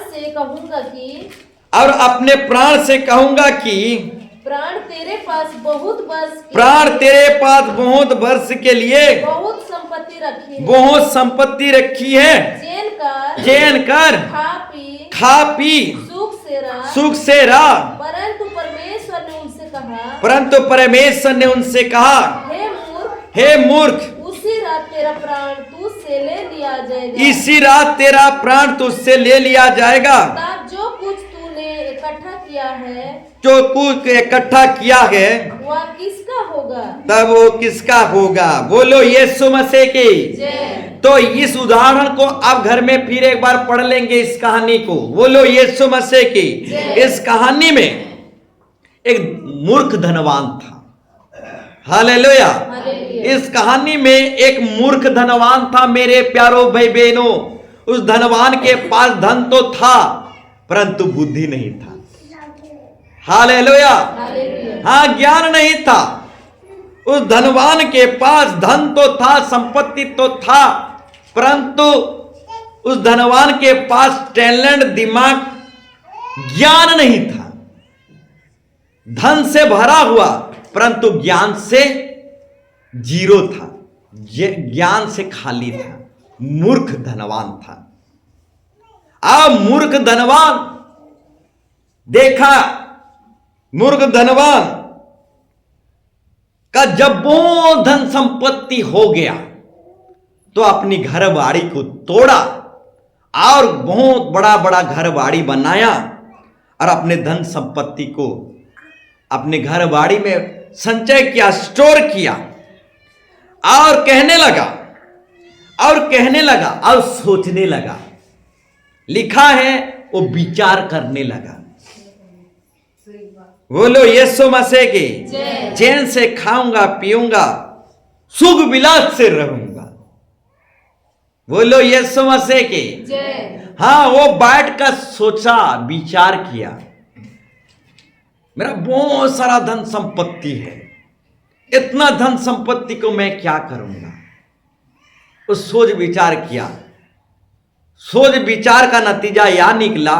से कहूंगा कि प्राण तेरे पास बहुत वर्ष के लिए बहुत संपत्ति रखी है। चैन कर खा पी सुख से रह। परंतु परमेश्वर ने उनसे कहा हे मूर्ख, इसी रात तेरा प्राण तुझसे ले लिया जाएगा। तब जो कुछ इकट्ठा किया है वह किसका होगा? तब वो किसका होगा? बोलो यीशु मसीह की। तो इस उदाहरण को आप घर में फिर एक बार पढ़ लेंगे इस कहानी को। बोलो यीशु मसीह की। इस कहानी में एक मूर्ख धनवान था। हालेलुया। इस कहानी में एक मूर्ख धनवान था मेरे प्यारो भाई बहनों। उस धनवान के पास धन तो था परंतु बुद्धि नहीं था। हालेलुया। हाँ, ज्ञान नहीं था। उस धनवान के पास धन तो था, संपत्ति तो था, परंतु उस धनवान के पास टैलेंट, दिमाग, ज्ञान नहीं था। धन से भरा हुआ परंतु ज्ञान से जीरो था, ज्ञान से खाली था। मूर्ख धनवान था। अब मूर्ख धनवान देखा मूर्ख धनवान का जब बहुत धन संपत्ति हो गया तो अपनी घर बाड़ी को तोड़ा और बहुत बड़ा बड़ा घर बाड़ी बनाया और अपने धन संपत्ति को अपने घर बाड़ी में संचय किया, स्टोर किया और कहने लगा और सोचने लगा। लिखा है वो विचार करने लगा। बोलो यीशु मसीह की चैन से खाऊंगा पीऊंगा सुख विलास से रहूंगा। बोलो यीशु मसीह की। हाँ, वो बैठ कर सोचा, विचार किया, मेरा बहुत सारा धन संपत्ति है, इतना धन संपत्ति को मैं क्या करूंगा। वो सोच विचार किया। सोच विचार का नतीजा यह निकला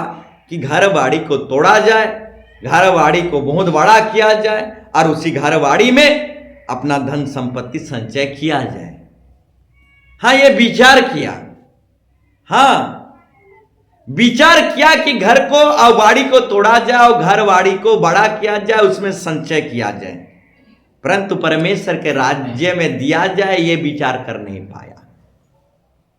कि घर बाड़ी को तोड़ा जाए, घर बाड़ी को बहुत बड़ा किया जाए और उसी घर बाड़ी में अपना धन संपत्ति संचय किया जाए। हाँ, ये विचार किया। हाँ, विचार किया कि घर को और बाड़ी को तोड़ा जाए और घर बाड़ी को बड़ा किया जाए, उसमें संचय किया जाए, परंतु परमेश्वर के राज्य में दिया जाए ये विचार कर नहीं पाया।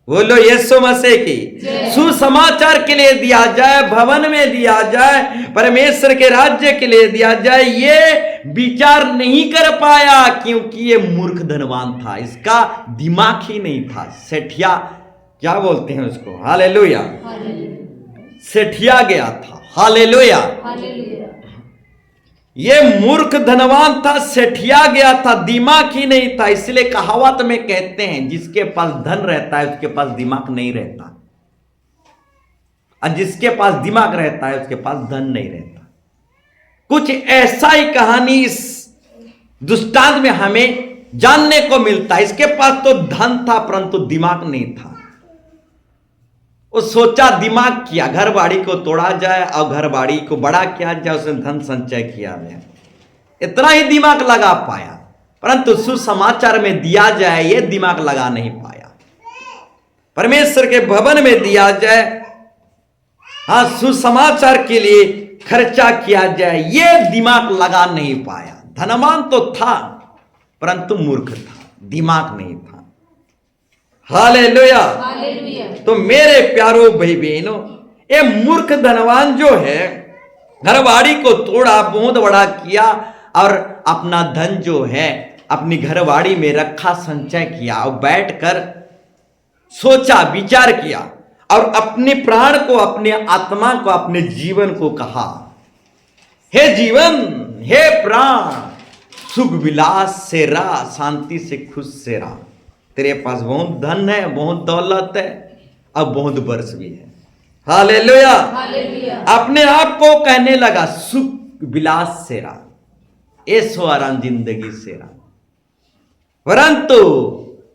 बोलो यीशु मसीह की। सुसमाचार के लिए दिया जाए, भवन में दिया जाए, परमेश्वर के राज्य के लिए दिया जाए, ये विचार नहीं कर पाया क्योंकि ये मूर्ख धनवान था, इसका दिमाग ही नहीं था। सेठिया क्या बोलते हैं उसको, हालेलुया, सेठिया गया था, हालेलुया। ये मूर्ख धनवान था, सेठिया गया था, दिमाग ही नहीं था। इसलिए कहावत में कहते हैं जिसके पास धन रहता है उसके पास दिमाग नहीं रहता, और जिसके पास दिमाग रहता है उसके पास धन नहीं रहता। कुछ ऐसा ही कहानी इस दृष्टांत में हमें जानने को मिलता है। इसके पास तो धन था परंतु दिमाग नहीं था। वो सोचा, दिमाग किया, घर बाड़ी को तोड़ा जाए और घर बाड़ी को बड़ा किया जाए, उसमें धन संचय किया जाए, इतना ही दिमाग लगा पाया, परंतु सुसमाचार में दिया जाए ये दिमाग लगा नहीं पाया। परमेश्वर के भवन में दिया जाए, हाँ, सुसमाचार के लिए खर्चा किया जाए, ये दिमाग लगा नहीं पाया। धनवान तो था परंतु मूर्ख था, दिमाग नहीं था। हालेलुया। तो मेरे प्यारो भाई बहनों, ये मूर्ख धनवान जो है घरबाड़ी को तोड़ा, बहुत बड़ा किया और अपना धन जो है अपनी घरबाड़ी में रखा, संचय किया और बैठकर सोचा, विचार किया और अपने प्राण को, अपने आत्मा को, अपने जीवन को कहा, हे जीवन, हे प्राण, सुख विलास से रह, शांति से खुश से रह। तेरे पास बहुत धन है, बहुत दौलत है और बहुत वर्ष भी है। हालेलुया। अपने आप को कहने लगा सुख विलास से रहा, ऐशो आराम जिंदगी से रहा। परंतु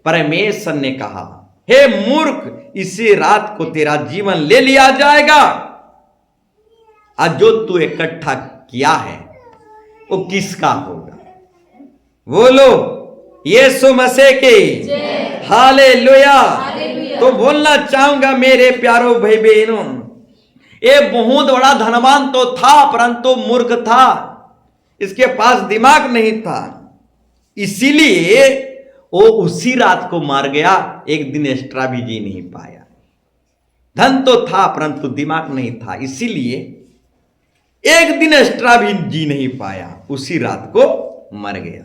परमेश्वर ने कहा, हे मूर्ख, इसी रात को तेरा जीवन ले लिया जाएगा। आज जो तू इकट्ठा किया है वो किसका होगा? बोलो यीशु मसीह की। हालेलुया। तो बोलना चाहूंगा मेरे प्यारो भाई बहनों, ये बहुत बड़ा धनवान तो था परंतु मूर्ख था, इसके पास दिमाग नहीं था, इसीलिए वो उसी रात को मार गया, एक दिन एक्स्ट्रा भी जी नहीं पाया। धन तो था परंतु दिमाग नहीं था, इसीलिए एक दिन एक्स्ट्रा भी जी नहीं पाया, उसी रात को मर गया।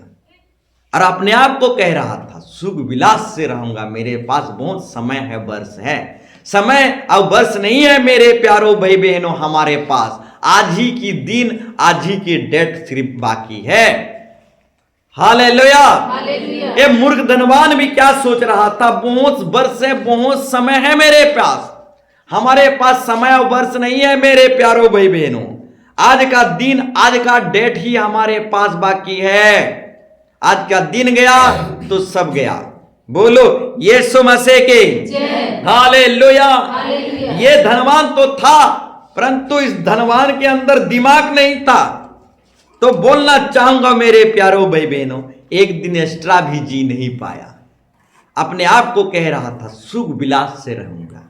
और अपने आप को कह रहा था सुख विलास से रहूंगा, मेरे पास बहुत समय है, वर्ष है। समय और वर्ष नहीं है मेरे प्यारो भाई बहनों, हमारे पास आज ही की दिन, आज ही की डेट सिर्फ बाकी है। हालेलुया। ये मूर्ख धनवान भी क्या सोच रहा था, बहुत वर्ष है, बहुत समय है मेरे पास। हमारे पास समय और वर्ष नहीं है मेरे प्यारो भाई बहनों, आज का दिन, आज का डेट ही हमारे पास बाकी है। आज का दिन गया तो सब गया। बोलो यीशु मसीह के। हालेलुया। ये धनवान तो था परंतु इस धनवान के अंदर दिमाग नहीं था। तो बोलना चाहूंगा मेरे प्यारो भाई बहनों, एक दिन एक्स्ट्रा भी जी नहीं पाया, अपने आप को कह रहा था सुख विलास से रहूंगा।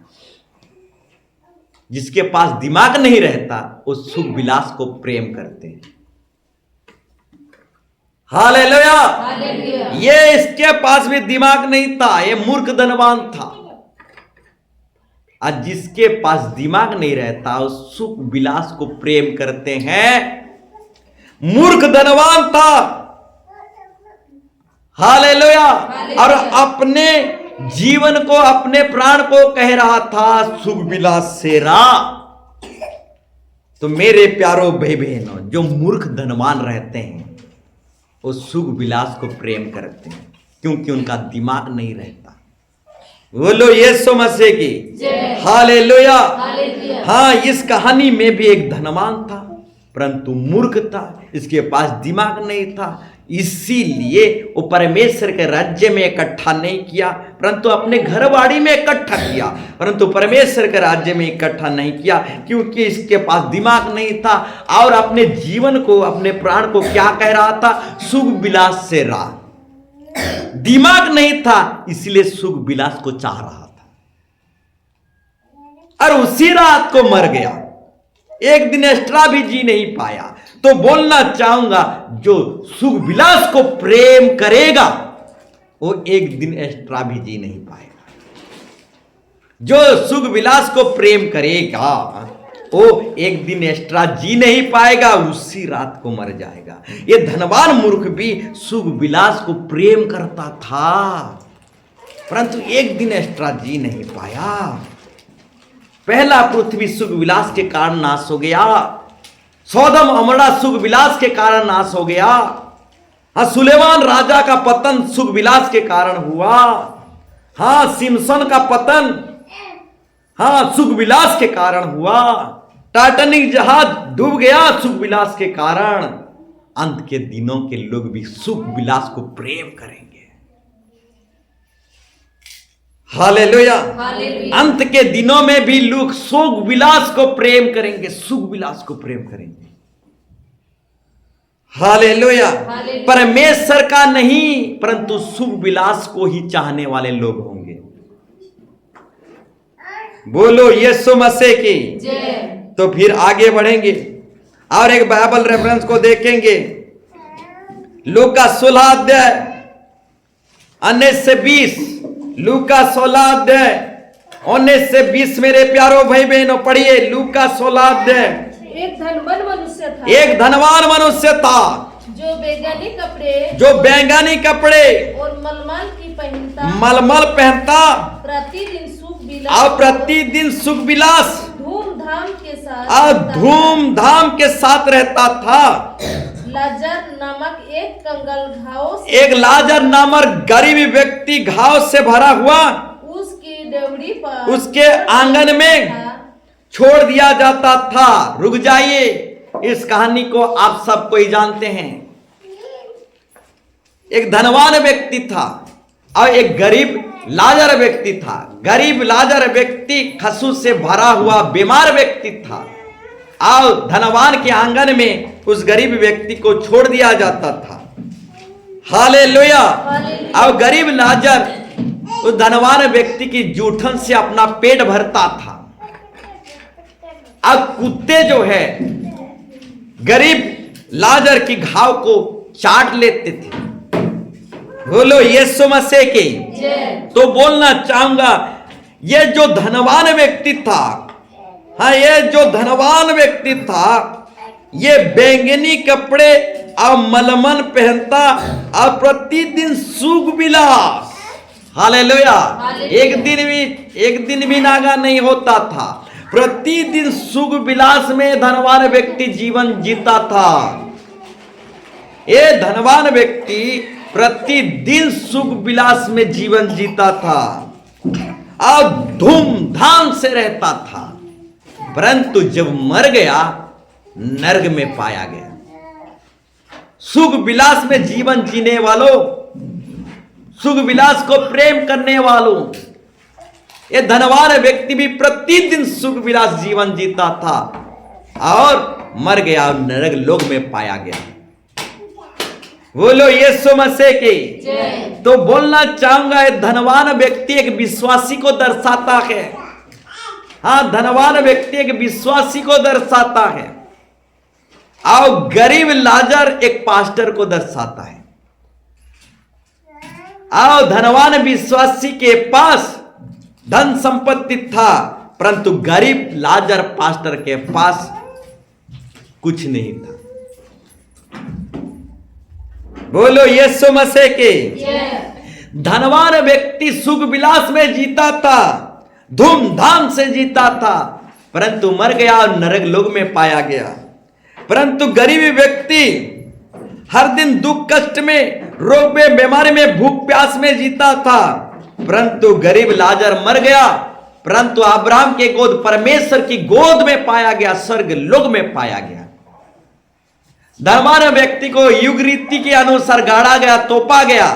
जिसके पास दिमाग नहीं रहता वो सुख विलास को प्रेम करते हैं। हालेलुया। हालेलुया। ये इसके पास भी दिमाग नहीं था, ये मूर्ख धनवान था। आज जिसके पास दिमाग नहीं रहता वो सुख विलास को प्रेम करते हैं। मूर्ख धनवान था, हालेलुया, और अपने जीवन को, अपने प्राण को कह रहा था सुख विलास से रहा। तो मेरे प्यारो भाई बहनों, जो मूर्ख धनवान रहते हैं वो सुख विलास को प्रेम करते हैं, क्योंकि उनका दिमाग नहीं रहता। बोलो यीशु मसीह की जय। हालेलुया। हालेलुया। हाँ, इस कहानी में भी एक धनवान था, परंतु मूर्ख था, इसके पास दिमाग नहीं था। इसीलिए वो परमेश्वर के राज्य में इकट्ठा नहीं किया, परंतु अपने घरवाड़ी में इकट्ठा किया, परंतु परमेश्वर के राज्य में इकट्ठा नहीं किया, क्योंकि इसके पास दिमाग नहीं था। और अपने जीवन को, अपने प्राण को क्या कह रहा था? सुख विलास से रहा। दिमाग नहीं था, इसलिए सुख विलास को चाह रहा था, और उसी रात को मर गया। एक दिन एक्स्ट्रा भी जी नहीं पाया। तो बोलना चाहूंगा, जो सुख विलास को प्रेम करेगा वो एक दिन एक्स्ट्रा भी जी नहीं पाएगा। जो सुख विलास को प्रेम करेगा वो एक दिन एक्स्ट्रा जी नहीं पाएगा, उसी रात को मर जाएगा। ये धनवान मूर्ख भी सुख विलास को प्रेम करता था, परंतु एक दिन एक्स्ट्रा जी नहीं पाया। पहला पृथ्वी सुख विलास के कारण नाश हो गया। सौदम अमरा सुख विलास के कारण नाश हो गया। हाँ, सुलेमान राजा का पतन सुख विलास के कारण हुआ। हाँ, सिमसन का पतन हाँ सुख विलास के कारण हुआ। टाइटैनिक जहाज डूब गया सुख विलास के कारण। अंत के दिनों के लोग भी सुख विलास को प्रेम करेंगे। हालेलुया। हालेलुया। अंत के दिनों में भी लोग सुख विलास को प्रेम करेंगे, सुख विलास को प्रेम करेंगे। हालेलुया। हालेलुया। परमेश्वर का नहीं, परंतु सुख विलास को ही चाहने वाले लोग होंगे। बोलो यीशु मसीह की जय। तो फिर आगे बढ़ेंगे और एक बाइबल रेफरेंस को देखेंगे। लूका 16 अध्याय 19 से 20। लूका 16 अध्याय 19 से 20। मेरे प्यारो भाई बहनों पढ़िए लूका 16 अध्याय। एक धनवान मनुष्य था। एक धनवान मनुष्य था जो बैंगनी कपड़े जो बैंगनी कपड़े और मलमल की पहनता। मलमल पहनता प्रतिदिन सुख विलास और प्रतिदिन सुख विलास धूमधाम के साथ और धूमधाम के साथ रहता था। लाजर नामक एक कंगाल घाव से एक लाजर नामक गरीब व्यक्ति घाव से भरा हुआ उसकी डेवड़ी पर उसके आंगन में छोड़ दिया जाता था। रुक जाइए, इस कहानी को आप सब कोई जानते हैं। एक धनवान व्यक्ति था और एक गरीब लाजर व्यक्ति था। गरीब लाजर व्यक्ति खसू से भरा हुआ बीमार व्यक्ति था और धनवान के आंगन में उस गरीब व्यक्ति को छोड़ दिया जाता था। हालेलुया। और गरीब लाजर उस धनवान व्यक्ति की जूठन से अपना पेट भरता था। अब कुत्ते जो है गरीब लाजर की घाव को चाट लेते थे। बोलो यीशु मसीह की जय। तो बोलना चाहूंगा, ये जो धनवान व्यक्ति था, हाँ ये जो धनवान व्यक्ति था, ये बैंगनी कपड़े और मलमल पहनता और प्रतिदिन सुख विलास। हालेलुया। एक दिन भी नागा नहीं होता था। प्रतिदिन सुख विलास में धनवान व्यक्ति जीवन जीता था। ये धनवान व्यक्ति प्रतिदिन सुख विलास में जीवन जीता था और धूमधाम से रहता था, परंतु जब मर गया नरक में पाया गया। सुख विलास में जीवन जीने वालों, सुख विलास को प्रेम करने वालों, ये धनवान व्यक्ति भी प्रतिदिन सुख विलास जीवन जीता था और मर गया और नरक लोक में पाया गया। बोलो यीशु मसीह की जय। तो बोलना चाहूंगा, ये धनवान व्यक्ति एक विश्वासी को दर्शाता है। हाँ, धनवान व्यक्ति एक विश्वासी को दर्शाता है और गरीब लाजर एक पास्टर को दर्शाता है। और धनवान विश्वासी के पास धन संपत्ति था, परंतु गरीब लाजर पास्टर के पास कुछ नहीं था। बोलो यीशु मसीह के। धनवान व्यक्ति सुख विलास में जीता था, धूमधाम से जीता था, परंतु मर गया और नरक लोक में पाया गया। परंतु गरीब व्यक्ति हर दिन दुख कष्ट में, रोग में, बीमारी में, भूख प्यास में जीता था, परंतु गरीब लाजर मर गया, परंतु अब्राहम के गोद, परमेश्वर की गोद में पाया गया, स्वर्ग लोक में पाया गया। धनवान व्यक्ति को युग रीति के अनुसार गाड़ा गया, तोपा गया।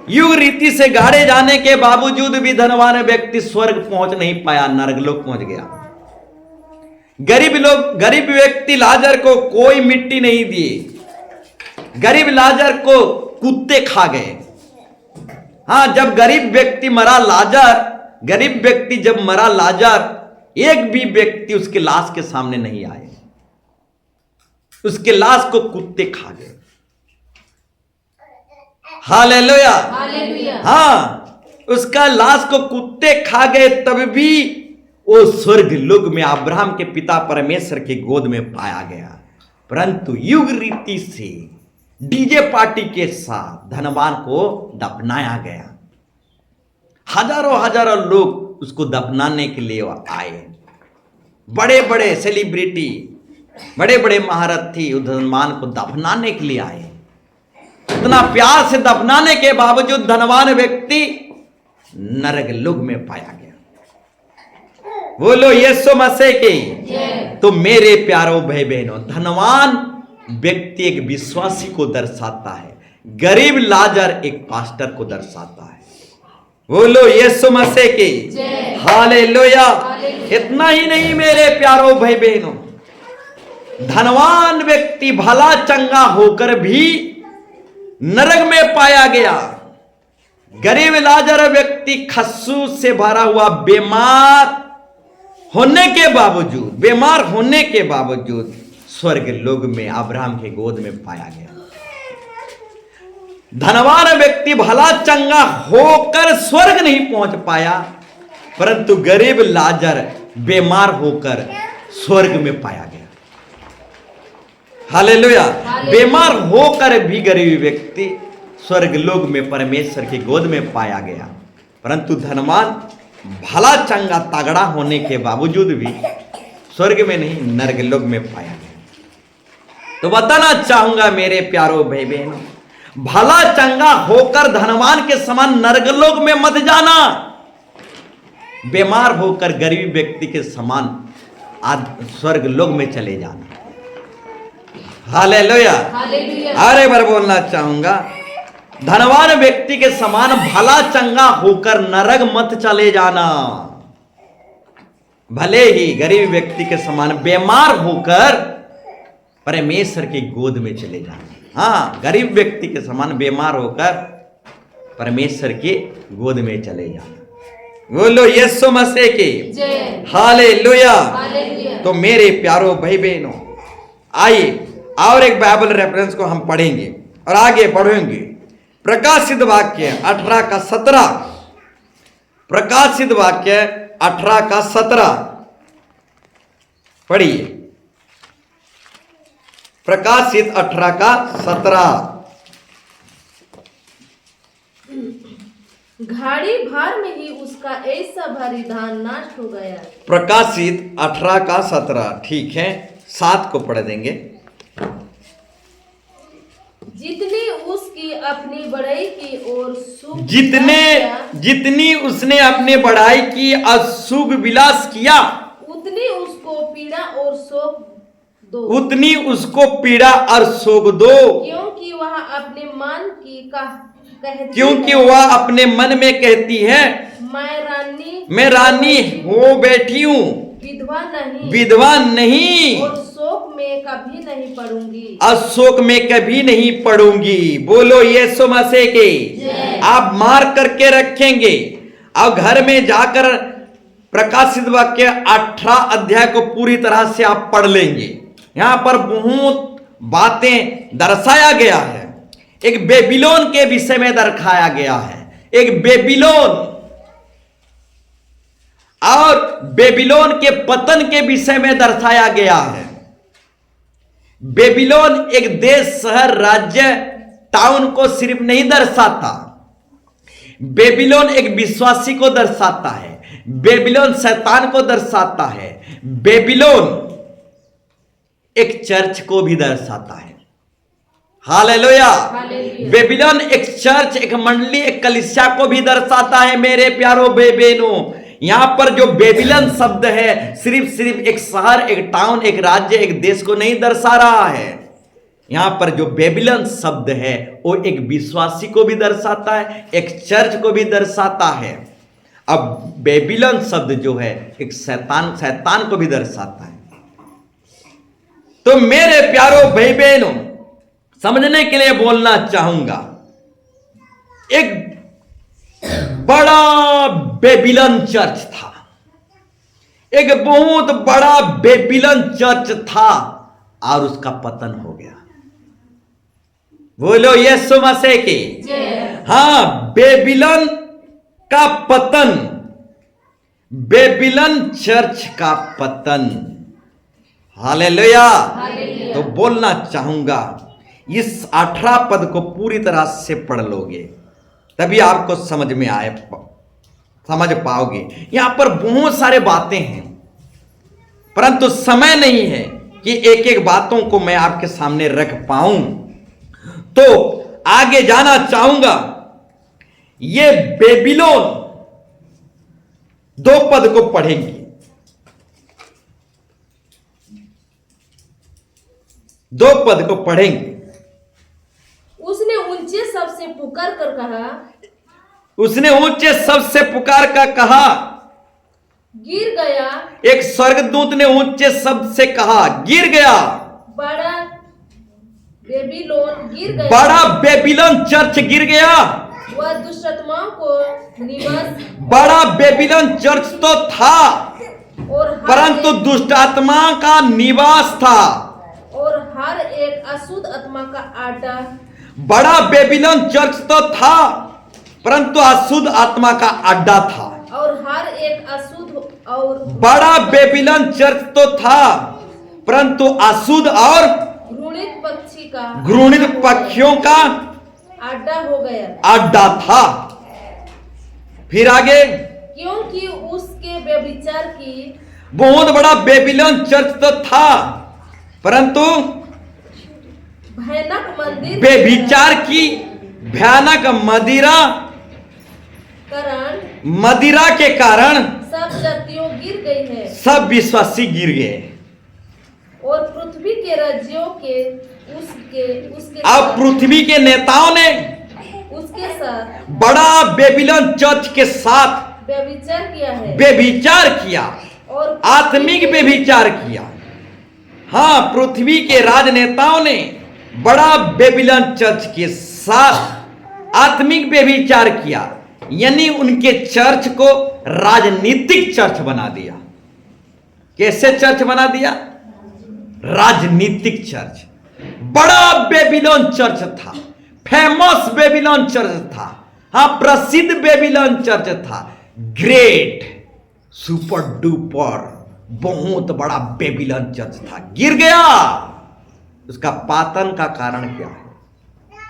युग रीति से गाड़े जाने के बावजूद भी धनवान व्यक्ति स्वर्ग पहुंच नहीं पाया, नरक लोक पहुंच गया। गरीब व्यक्ति लाजर को कोई मिट्टी नहीं दिए, गरीब लाजर को कुत्ते खा गए। हां, जब गरीब व्यक्ति मरा लाजर, एक भी व्यक्ति उसके लाश के सामने नहीं आए, उसके लाश को कुत्ते खा गए। हालेलुया। हाँ, उसका लाश को कुत्ते खा गए, तब भी वो स्वर्ग लोक में अब्राहम के पिता परमेश्वर के गोद में पाया गया। परंतु युग रीति से डीजे पार्टी के साथ धनवान को दफनाया गया। हजारों लोग उसको दफनाने के लिए आए। बड़े बड़े सेलिब्रिटी, बड़े बड़े महारथी उस धनवान को दफनाने के लिए आए। इतना प्यार से दफनाने के बावजूद धनवान व्यक्ति नरक लोक में पाया गया। बोलो यीशु मसीह की। तो मेरे प्यारों भाई बहनों, धनवान व्यक्ति एक विश्वासी को दर्शाता है, गरीब लाजर एक पास्टर को दर्शाता है। बोलो यीशु मसीह की। हालेलुया। इतना ही नहीं मेरे प्यारों भाई बहनों, धनवान व्यक्ति भला चंगा होकर भी नरक में पाया गया। गरीब लाजर व्यक्ति खस्सू से भरा हुआ बीमार होने के बावजूद स्वर्ग लोक में अब्राहम के गोद में पाया गया। धनवान व्यक्ति भला चंगा होकर स्वर्ग नहीं पहुंच पाया, परंतु गरीब लाजर बीमार होकर स्वर्ग में पाया गया। हालेलुया। बीमार होकर भी गरीब व्यक्ति स्वर्ग लोक में परमेश्वर की गोद में पाया गया, परंतु धनवान भला चंगा तगड़ा होने के बावजूद भी स्वर्ग में नहीं, नरक लोक में पाया गया। तो बताना चाहूंगा मेरे प्यारो भाई बहनों, भला चंगा होकर धनवान के समान नरक लोक में मत जाना। बीमार होकर गरीब व्यक्ति के समान स्वर्ग लोक में चले जाना। हालेलुया। अरे बार बोलना चाहूंगा, धनवान व्यक्ति के समान भला चंगा होकर नरक मत चले जाना। भले ही गरीब व्यक्ति के समान बीमार होकर परमेश्वर की गोद में चले जाना। हाँ, गरीब व्यक्ति के समान बीमार होकर परमेश्वर की गोद में चले जाना। बोलो यीशु मसीह की। हालेलुया। तो मेरे प्यारो भाई बहनों, आइए और एक बाइबल रेफरेंस को हम पढ़ेंगे और आगे बढ़ेंगे। प्रकाशित वाक्य 18 का 17, प्रकाशित वाक्य 18 का 17 पढ़िए। प्रकाशित 18 का 17। घड़ी भर में ही उसका ऐसा भारी धान नष्ट हो गया। प्रकाशित 18 का 17, ठीक है, 7 को पढ़ देंगे। जितनी उसकी अपनी बढ़ाई की और सुख जितनी उसने अपनी बढ़ाई की और सुख विलास किया, उतनी उसको पीड़ा और शोक दो। उतनी उसको पीड़ा और शोक दो, क्योंकि वह अपने मन मन में कहती है, मैं रानी हो बैठी हूँ, विधवा नहीं और शोक में कभी नहीं पड़ूंगी। अशोक में कभी नहीं पड़ूंगी। बोलो यीशु मसीह के। आप मार करके रखेंगे और घर में जाकर प्रकाशित वाक्य 18 अध्याय को पूरी तरह से आप पढ़ लेंगे। यहां पर बहुत बातें दर्शाया गया है। एक बेबीलोन के विषय में दर्शाया गया है, एक बेबीलोन और बेबीलोन के पतन के विषय में दर्शाया गया है। बेबीलोन एक देश, शहर, राज्य, टाउन को सिर्फ नहीं दर्शाता, बेबीलोन एक विश्वासी को दर्शाता है, बेबीलोन शैतान को दर्शाता है, बेबीलोन एक चर्च को भी दर्शाता है। हालेलुया। बेबीलोन एक चर्च, एक मंडली, एक कलीसिया को भी दर्शाता है। मेरे प्यारो बेबेनो, यहां पर जो बेबीलोन शब्द है सिर्फ एक शहर, एक टाउन, एक राज्य, एक देश को नहीं दर्शा रहा है। यहां पर जो बेबीलोन शब्द है वो एक विश्वासी को भी दर्शाता है, एक चर्च को भी दर्शाता है। अब बेबीलोन शब्द जो है एक शैतान को भी दर्शाता है। तो मेरे प्यारो भाई बहनों, समझने के लिए बोलना चाहूंगा, एक बड़ा बेबीलोन चर्च था, एक बहुत बड़ा बेबीलोन चर्च था और उसका पतन हो गया। बोलो यीशु मसीह की। हां, बेबीलोन का पतन, बेबीलोन चर्च का पतन। हालेलुया। तो बोलना चाहूंगा, इस 18 पद को पूरी तरह से पढ़ लोगे तभी आपको समझ में समझ पाओगे। यहां पर बहुत सारे बातें हैं, परंतु समय नहीं है कि एक एक बातों को मैं आपके सामने रख पाऊं। तो आगे जाना चाहूंगा। ये बेबीलोन, 2 पद को पढ़ेंगे। 2 पद को पढ़ेंगे। उसने ऊंचे शब्द से पुकार कर कहा, उसने ऊंचे शब्द से पुकार कर कहा, गिर गया। एक स्वर्गदूत ने ऊंचे शब्द से कहा, गिर गया। बड़ा बेबीलोन गिर गया। बड़ा बेबीलोन चर्च गिर गया। वह दुष्ट आत्माओं को निवास, बड़ा बेबीलोन चर्च तो था, और परंतु दुष्ट आत्मा का निवास था, और हर एक अशुद्ध आत्मा का अड्डा। बड़ा बेबीलोन चर्च तो था, परंतु अशुद्ध आत्मा का अड्डा था। और हर एक अशुद्ध और बड़ा बेबीलोन चर्च तो था, परंतु अशुद्ध और घृणित पक्षी का, घृणित पक्षियों का अड्डा हो गया। अड्डा था। फिर आगे, क्योंकि उसके व्यभिचार की, बहुत बड़ा बेबीलोन चर्च तो था, परंतु भयानक मंदिर बेविचार की भयानक मदिरा के कारण सब जातियों गिर गई है, सब विश्वासी गिर गए। और पृथ्वी के राज्यों के उसके अब पृथ्वी के नेताओं ने उसके साथ बड़ा बेबीलोन चर्च के साथ व्यभिचार किया है, बेविचार किया और आत्मिक बेविचार किया। हाँ, पृथ्वी के राजनेताओं ने बड़ा बेबीलोन चर्च के साथ आत्मिक बेविचार किया, यानी उनके चर्च को राजनीतिक चर्च बना दिया। कैसे चर्च बना दिया? राजनीतिक चर्च। बड़ा बेबीलोन चर्च था, फेमस बेबीलोन चर्च था, हाँ, प्रसिद्ध बेबीलोन चर्च था, ग्रेट, सुपर डुपर, बहुत बड़ा बेबीलोन चर्च था, गिर गया। उसका पातन का कारण क्या है?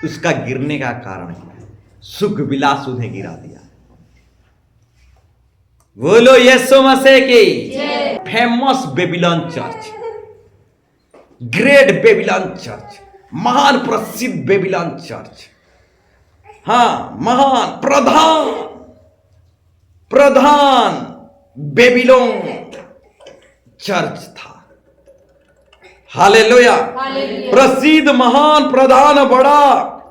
उसका गिरने का कारण क्या है? सुख विलास उन्हें गिरा दिया। बोलो यीशु मसीह की। Famous Babylon church, great Babylon church, महान प्रसिद्ध बेबीलोन चर्च, हाँ, महान प्रधान बेबीलोन चर्च था। हालेलुया। प्रसिद्ध, महान, प्रधान, बड़ा,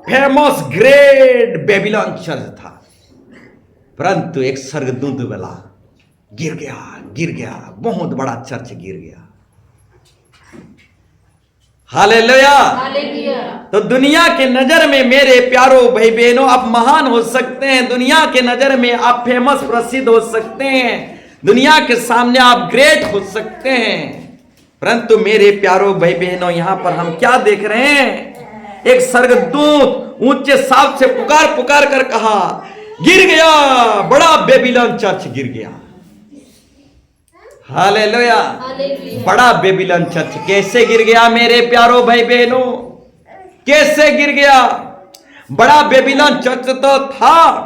फेमस, ग्रेट बेबीलोन चर्च था, परंतु एक स्वर्गदूत वाला गिर गया, बहुत बड़ा चर्च गिर गया। हालेलुया। तो दुनिया के नजर में मेरे प्यारो भाई बहनों, आप महान हो सकते हैं, दुनिया के नजर में आप फेमस, प्रसिद्ध हो सकते हैं, दुनिया के सामने आप ग्रेट हो सकते हैं, परंतु मेरे प्यारो भाई बहनों, यहां पर हम क्या देख रहे हैं? एक स्वर्गदूत ऊंचे साप से पुकार पुकार कर कहा, गिर गया, बड़ा बेबीलोन चर्च गिर गया। हालेलुया। हालेलुया। बड़ा बेबीलोन चर्च कैसे गिर गया मेरे प्यारो भाई बहनों? कैसे गिर गया? बड़ा बेबीलोन चर्च तो था,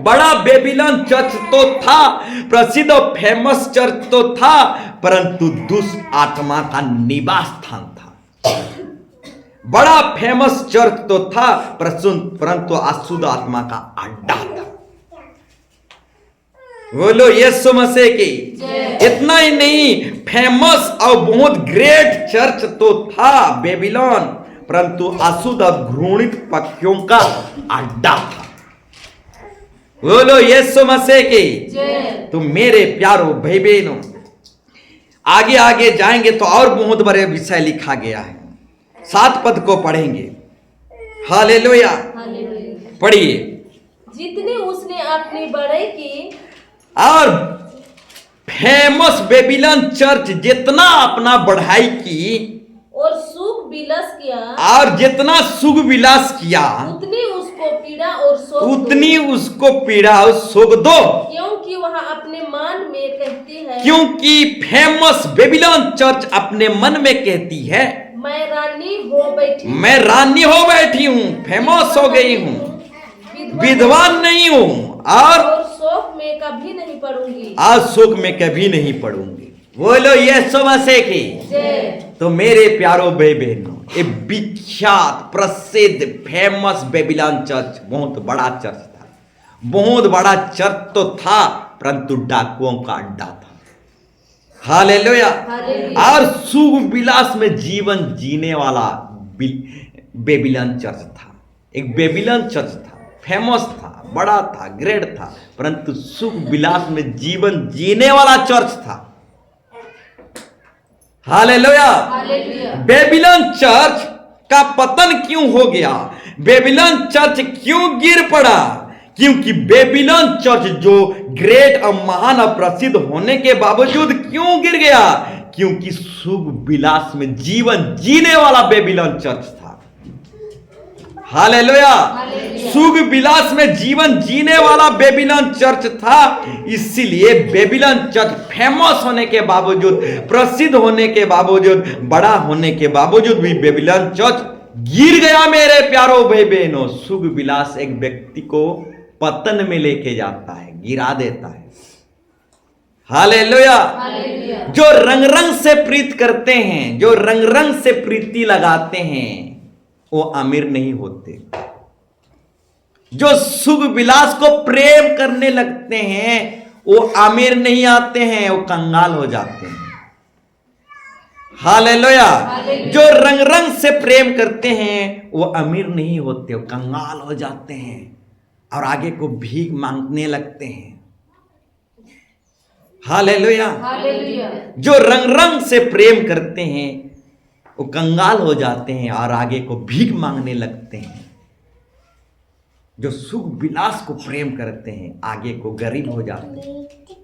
बड़ा बेबीलोन चर्च तो था, प्रसिद्ध और फेमस चर्च तो था, परंतु दुष्ट आत्मा का निवास स्थान था। बड़ा फेमस चर्च तो था, परंतु अशुद्ध आत्मा का अड्डा था। बोलो यीशु मसीह की। इतना ही नहीं, फेमस और बहुत ग्रेट चर्च तो था बेबीलोन, परंतु अशुद्ध और घृणित पक्षियों का अड्डा था। बोलो यीशु मसीह की। तो मेरे प्यारो भाई बहनों, आगे आगे जाएंगे तो और बहुत बड़े विषय लिखा गया है। 7 पद को पढ़ेंगे। हालेलुया। हालेलुया। पढ़िए। जितनी उसने अपनी बड़ाई की और फेमस बेबीलोन चर्च जितना अपना बढ़ाई की और सुख विलास किया, और जितना सुख विलास किया, उतनी उसको पीड़ा और शोक दो। उतनी उसको पीड़ा और शोक दो, क्योंकि वह अपने मन में कहती है, क्योंकि फेमस बेबीलोन चर्च अपने मन में कहती है, मैं रानी हो बैठी, मैं रानी हो बैठी हूं, फेमस हो गई हूं, विधवा नहीं हूं, और शोक में कभी नहीं पड़ूंगी। आज शोक में कभी नहीं पड़ूंगी। बोलो यीशु मसीह की। तो मेरे प्यारो भाई बहनों, एक विख्यात प्रसिद्ध फेमस बेबीलोन चर्च बहुत बड़ा चर्च था, बहुत बड़ा चर्च तो था, परंतु डाकुओं का अड्डा था। हालेलुया। और सुख विलास में जीवन जीने वाला बेबीलोन चर्च था। एक बेबीलोन चर्च था, फेमस था, बड़ा था, ग्रेट था, परंतु सुख विलास में जीवन जीने वाला चर्च था। हालेलुया। बेबीलोन चर्च का पतन क्यों हो गया? बेबीलोन चर्च क्यों गिर पड़ा? क्योंकि बेबीलोन चर्च जो ग्रेट और महान और प्रसिद्ध होने के बावजूद क्यों गिर गया? क्योंकि सुख विलास में जीवन जीने वाला बेबीलोन चर्च था। हालेलुया। सुख विलास में जीवन जीने वाला बेबीलोन चर्च था, इसीलिए बेबीलोन चर्च फेमस होने के बावजूद, प्रसिद्ध होने के बावजूद, बड़ा होने के बावजूद भी बेबीलोन चर्च गिर गया। मेरे प्यारो भाई बहनों, सुख विलास एक व्यक्ति को पतन में लेके जाता है, गिरा देता है। हालेलुया। जो रंग रंग से प्रीत करते हैं, जो रंग रंग से प्रीति लगाते हैं, वो अमीर नहीं होते। जो सुख विलास को प्रेम करने लगते हैं, वो अमीर नहीं आते हैं, वो कंगाल हो जाते हैं। हालेलुया। जो रंग रंग से प्रेम करते हैं, वो अमीर नहीं होते, वो कंगाल हो जाते हैं और आगे को भीख मांगने लगते हैं। हालेलुया। जो रंग रंग से प्रेम करते हैं, वो कंगाल हो जाते हैं और आगे को भीख मांगने लगते हैं। जो सुख विलास को प्रेम करते हैं, आगे को गरीब हो जाते हैं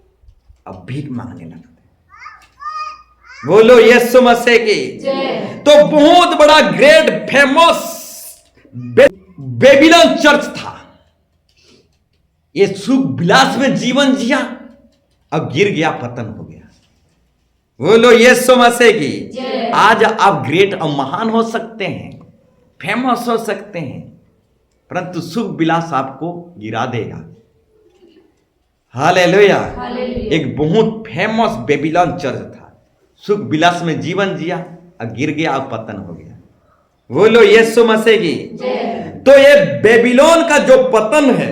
अब भीख मांगने लगते हैं। बोलो यीशु मसीह की। तो बहुत बड़ा ग्रेट फेमस बेबीलोन चर्च था। ये सुख विलास में जीवन जिया, अब गिर गया, पतन हो गया। बोलो यीशु मसीह की। आज आप ग्रेट और महान हो सकते हैं, फेमस हो सकते हैं, परंतु सुख विलास आपको गिरा देगा। हालेलुया। एक बहुत फेमस बेबीलोन चर्च था, सुख विलास में जीवन जिया और गिर गया और पतन हो गया। बोलो यीशु मसीह की। तो ये बेबीलोन का जो पतन है,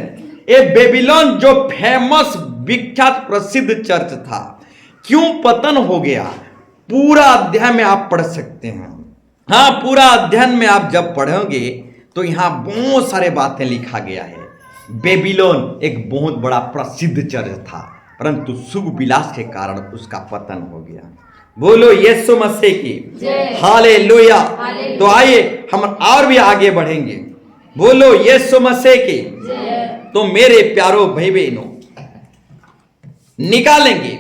ये बेबीलोन जो फेमस विख्यात प्रसिद्ध चर्च था, क्यों पतन हो गया, पूरा अध्याय में आप पढ़ सकते हैं। हाँ, पूरा अध्ययन में आप जब पढ़ोगे तो यहां बहुत सारे बातें लिखा गया है। बेबीलोन एक बहुत बड़ा प्रसिद्ध चर्च था, परंतु सुख विलास के कारण उसका पतन हो गया। बोलो यीशु मसीह की। हालेलुया। तो आइए हम और भी आगे बढ़ेंगे। बोलो यीशु मसीह की। तो मेरे प्यारो भाई बहनों, निकालेंगे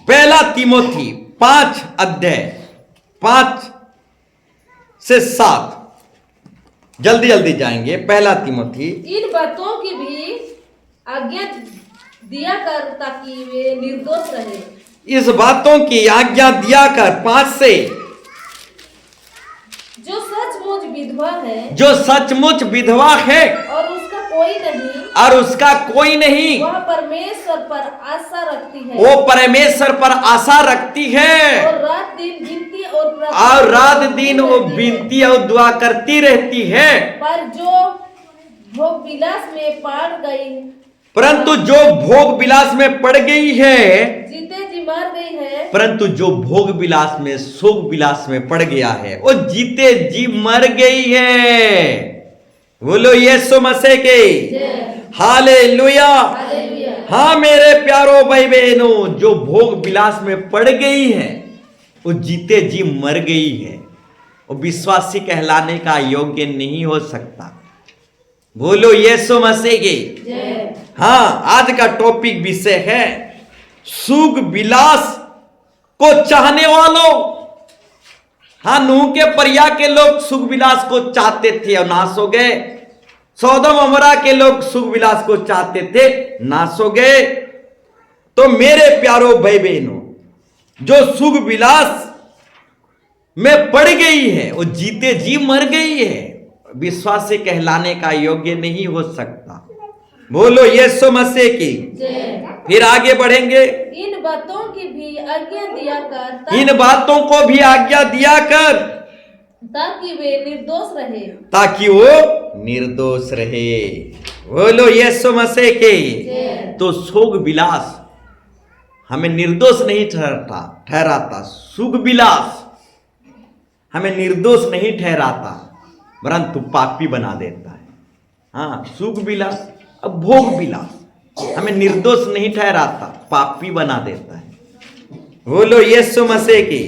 पहला तिमोथी 5 अध्याय 5 से 7, जल्दी जल्दी जाएंगे। पहला तिमोथी। इन बातों की भी आज्ञा दिया कर ताकि वे निर्दोष रहे। इस बातों की आज्ञा दिया कर 5 से, जो सचमुच विधवा है, जो सचमुच विधवा है और उसका कोई नहीं, और उसका कोई नहीं, वह परमेश्वर पर आशा रखती है, वो परमेश्वर पर आशा रखती है, और रात दिन गिनती और और रात दिन वो विनती और दुआ करती रहती है। पर जो भोग विलास में पड़ गई, परंतु जो भोग विलास में पड़ गई है, जीते जी मर गई है, परंतु जो भोग विलास में सुख विलास में पड़ गया है, वो जीते जी मर गई है। बोलो यीशु मसीह के हालेलुया। हालेलुया। हाँ मेरे प्यारो भाई बहनों, जो भोग विलास में पड़ गई है वो जीते जी मर गई है, वो विश्वासी कहलाने का योग्य नहीं हो सकता। बोलो यीशु मसीह के। हाँ, आज का टॉपिक विषय है सुख विलास को चाहने वालों। हाँ, नूह के परिया के लोग सुख विलास को चाहते थे और नाश हो गए। सौदम अमरा के लोग सुख विलास को चाहते थे, नाश हो गए। तो मेरे प्यारो भाई बहनों, जो सुख विलास में पड़ गई है वो जीते जी मर गई है, विश्वास से कहलाने का योग्य नहीं हो सकता। बोलो यीशु मसीह की। फिर आगे बढ़ेंगे। इन बातों की भी आज्ञा दिया कर, इन बातों को भी आज्ञा दिया कर ताकि वे निर्दोष रहे, ताकि वो निर्दोष रहे। बोलो यीशु मसीह के। तो सुख विलास हमें निर्दोष नहीं ठहराता। सुख विलास हमें निर्दोष नहीं ठहराता, परंतु पापी बना देता है। हाँ, सुख विलास अब भोग विलास हमें निर्दोष नहीं ठहराता, पापी बना देता है। बोलो यीशु मसीह की।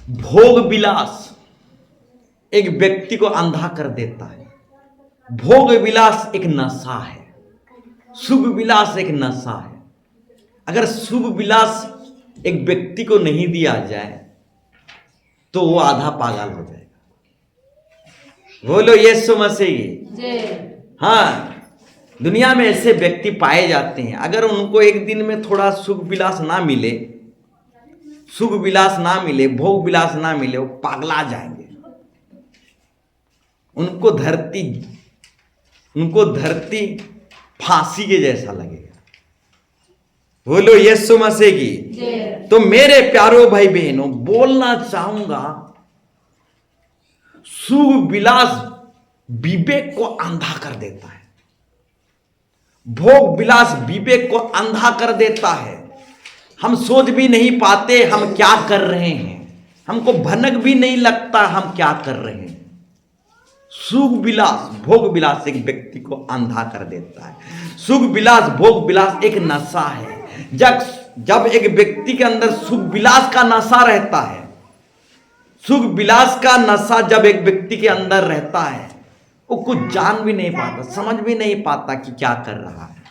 भोग विलास एक व्यक्ति को अंधा कर देता है। भोग विलास एक नशा है, सुख विलास एक नशा है। अगर सुख विलास एक व्यक्ति को नहीं दिया जाए तो वो आधा पागल हो जाएगा। बोलो यीशु मसीह। हाँ, दुनिया में ऐसे व्यक्ति पाए जाते हैं, अगर उनको एक दिन में थोड़ा सुख विलास ना मिले, सुख विलास ना मिले, भोग विलास ना मिले, वो पागला जाएंगे। उनको धरती फांसी के जैसा लगेगा। बोलो यीशु मसीह की। तो मेरे प्यारो भाई बहनों, बोलना चाहूंगा, सुख विलास विवेक को अंधा कर देता है। भोग विलास विवेक को अंधा कर देता है। हम सोच भी नहीं पाते हम क्या कर रहे हैं, हमको भनक भी नहीं लगता हम क्या कर रहे हैं। सुख विलास, भोग विलास एक व्यक्ति को अंधा कर देता है। सुख विलास, भोग विलास एक नशा है। जब एक व्यक्ति के अंदर सुख विलास का नशा रहता है, सुख विलास का नशा जब एक व्यक्ति के अंदर रहता है, वो कुछ जान भी नहीं पाता, समझ भी नहीं पाता कि क्या कर रहा है।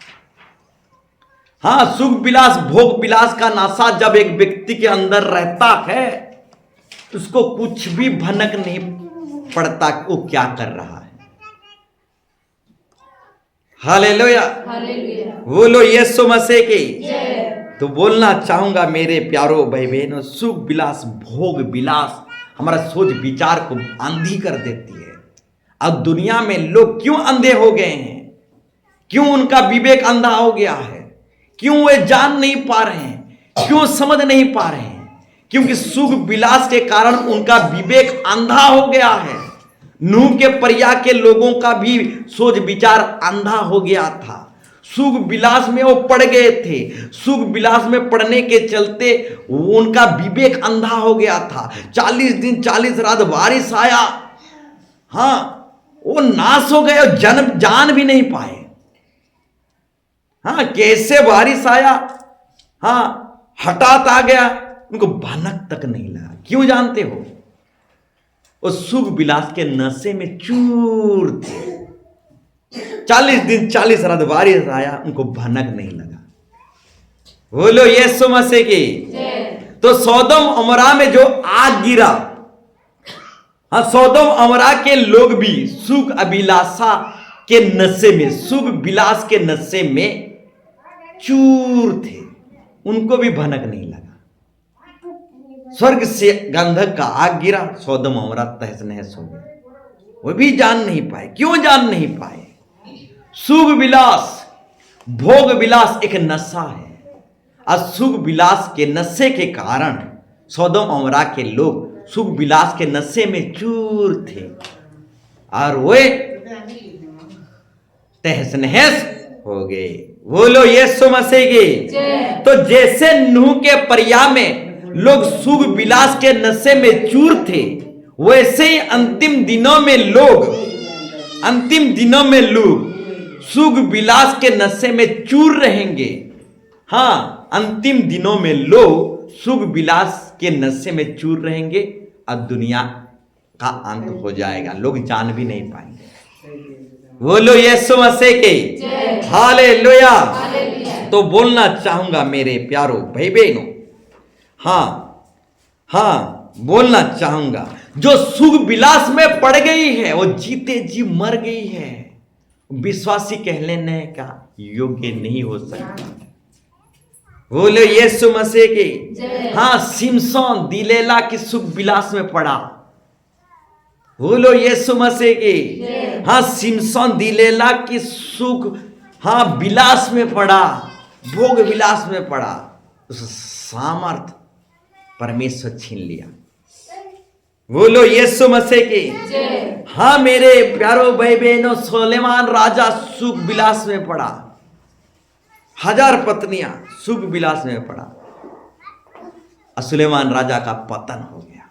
हाँ, सुख विलास, भोग विलास का नशा जब एक व्यक्ति के अंदर रहता है, उसको कुछ भी भनक नहीं पड़ता कि वो क्या कर रहा है। हालेलुया। बोलो यीशु मसीह की। तो बोलना चाहूंगा मेरे प्यारो भाई बहनों, सुख विलास, भोग विलास हमारा सोच विचार को अंधी कर देती है। अब दुनिया में लोग क्यों अंधे हो गए हैं? क्यों उनका विवेक अंधा हो गया है? क्यों वे जान नहीं पा रहे हैं? क्यों समझ नहीं पा रहे हैं? क्योंकि सुख विलास के कारण उनका विवेक अंधा हो गया है। नूह के परिया के लोगों का भी सोच विचार अंधा हो गया था। सुख विलास में वो पड़ गए थे। सुख विलास में पड़ने के चलते उनका विवेक अंधा हो गया था। 40 दिन 40 रात बारिश आया, हाँ, वो नाश हो गए और जान भी नहीं पाए। हाँ, कैसे बारिश आया, हाँ, हठात आ गया, उनको भनक तक नहीं लगा। क्यों जानते हो? वो सुख विलास के नशे में चूर थे। 40 दिन 40 रात बारिश आया, उनको भनक नहीं लगा। बोलो यीशु मसीह की। तो सोदोम अमोरा में जो आग गिरा, हाँ, सोदोम अमोरा के लोग भी सुख अभिलाषा के नशे में, सुख विलास के नशे में चूर थे, उनको भी भनक नहीं लगा। स्वर्ग से गंधक का आग गिरा, सोदोम अमोरा तहस नहस हो गया। वो भी जान नहीं पाए। क्यों जान नहीं पाए? सुख विलास, भोग विलास एक नशा है, और सुख विलास के नशे के कारण सोदोम अमोरा के लोग सुख विलास के नशे में चूर थे, और वे तहस नहस हो गए। बोलो यीशु मसीह की। तो जैसे नूह के पर्या में लोग सुख विलास के नशे में चूर थे, वैसे ही अंतिम दिनों में लोग सुख विलास के नशे में चूर रहेंगे। हाँ, अंतिम दिनों में लोग सुख विलास के नशे में चूर रहेंगे, और दुनिया का अंत हो जाएगा, लोग जान भी नहीं पाएंगे। बोलो यीशु मसीह के। हालेलुया। तो बोलना चाहूंगा मेरे प्यारो भाई बहनों, हाँ, बोलना चाहूंगा, जो सुख विलास में पड़ गई है वो जीते जी मर गई है, विश्वासी कहलाने का योग्य नहीं हो सकता। बोलो यीशु मसीह की। हाँ, सिमसोन दिलेला की सुख विलास में पड़ा। बोलो यीशु मसीह की। हाँ, सिमसोन दिलेला की सुख, हाँ, विलास में पड़ा, भोग विलास में पड़ा, उस सामर्थ परमेश्वर छीन लिया। बोलो यीशु मसीह की। हाँ मेरे प्यारो भाई बहनों, सुलेमान राजा सुख विलास में पड़ा, 1000 पत्नियां सुख विलास में पड़ा, और सुलेमान राजा का पतन हो गया।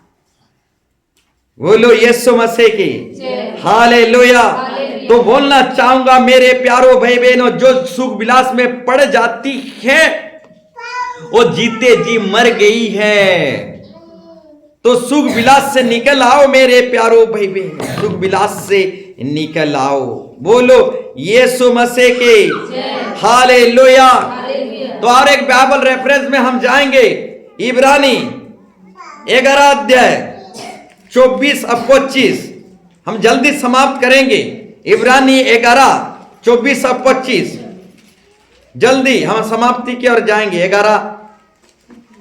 बोलो यीशु मसीह की। हालेलुया। तो बोलना चाहूंगा मेरे प्यारो भाई बहनों, जो सुख विलास में पड़ जाती है वो जीते जी मर गई है। तो सुख विलास से निकल आओ मेरे प्यारो भाई बहन, सुख विलास से निकल आओ। बोलो यीशु मसीह के। हालेलुया। तो और एक बाइबल रेफरेंस में हम जाएंगे, इब्रानी 11 अध्याय 24 और 25, हम जल्दी समाप्त करेंगे। इब्रानी 11 24 और 25, जल्दी हम समाप्ति की ओर जाएंगे। 11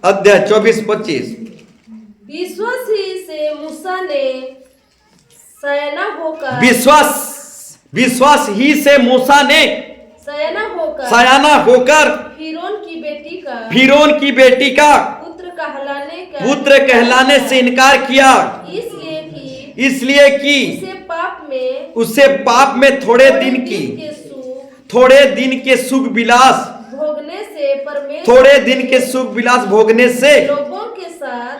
अध्याय 24-25। विश्वास ही से मूसा ने सयाना होकर, विश्वास ही से मूसा ने सयाना होकर फिरौन की बेटी का पुत्र कहलाने से इनकार किया, इसलिए कि उसे पाप में थोड़े दिन के सुख विलास भोगने से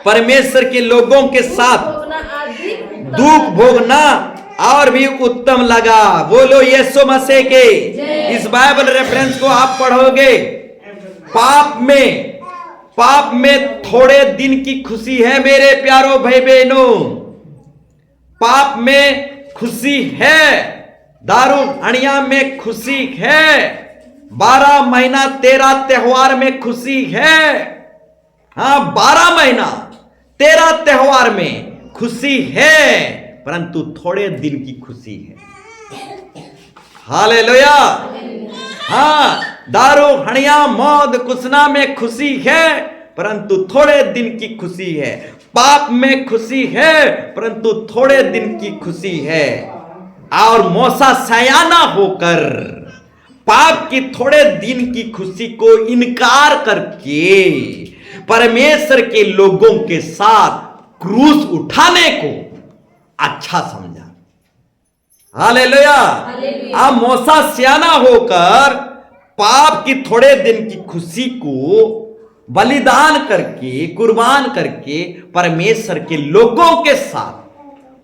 परमेश्वर के लोगों के साथ दुख भोगना और भी उत्तम लगा। बोलो यीशु मसीह के। इस बाइबल रेफरेंस को आप पढ़ोगे, पाप में थोड़े दिन की खुशी है मेरे प्यारो भाई बहनों, पाप में खुशी है, दारू हणिया में खुशी है, 12 महीना 13 त्योहार में खुशी है। हाँ, 12 महीना 13 त्योहार में खुशी है, परंतु थोड़े दिन की खुशी है। हालेलुया। हाँ, दारू हणिया मौज कुसना में खुशी है, परंतु थोड़े दिन की खुशी है। पाप में खुशी है, परंतु थोड़े दिन की खुशी है। और मूसा सयाना होकर पाप की थोड़े दिन की खुशी को इनकार करके परमेश्वर के लोगों के साथ क्रूस उठाने को अच्छा समझा। हालेलुया। अब मूसा सयाना होकर पाप की थोड़े दिन की खुशी को बलिदान करके, कुर्बान करके परमेश्वर के लोगों के साथ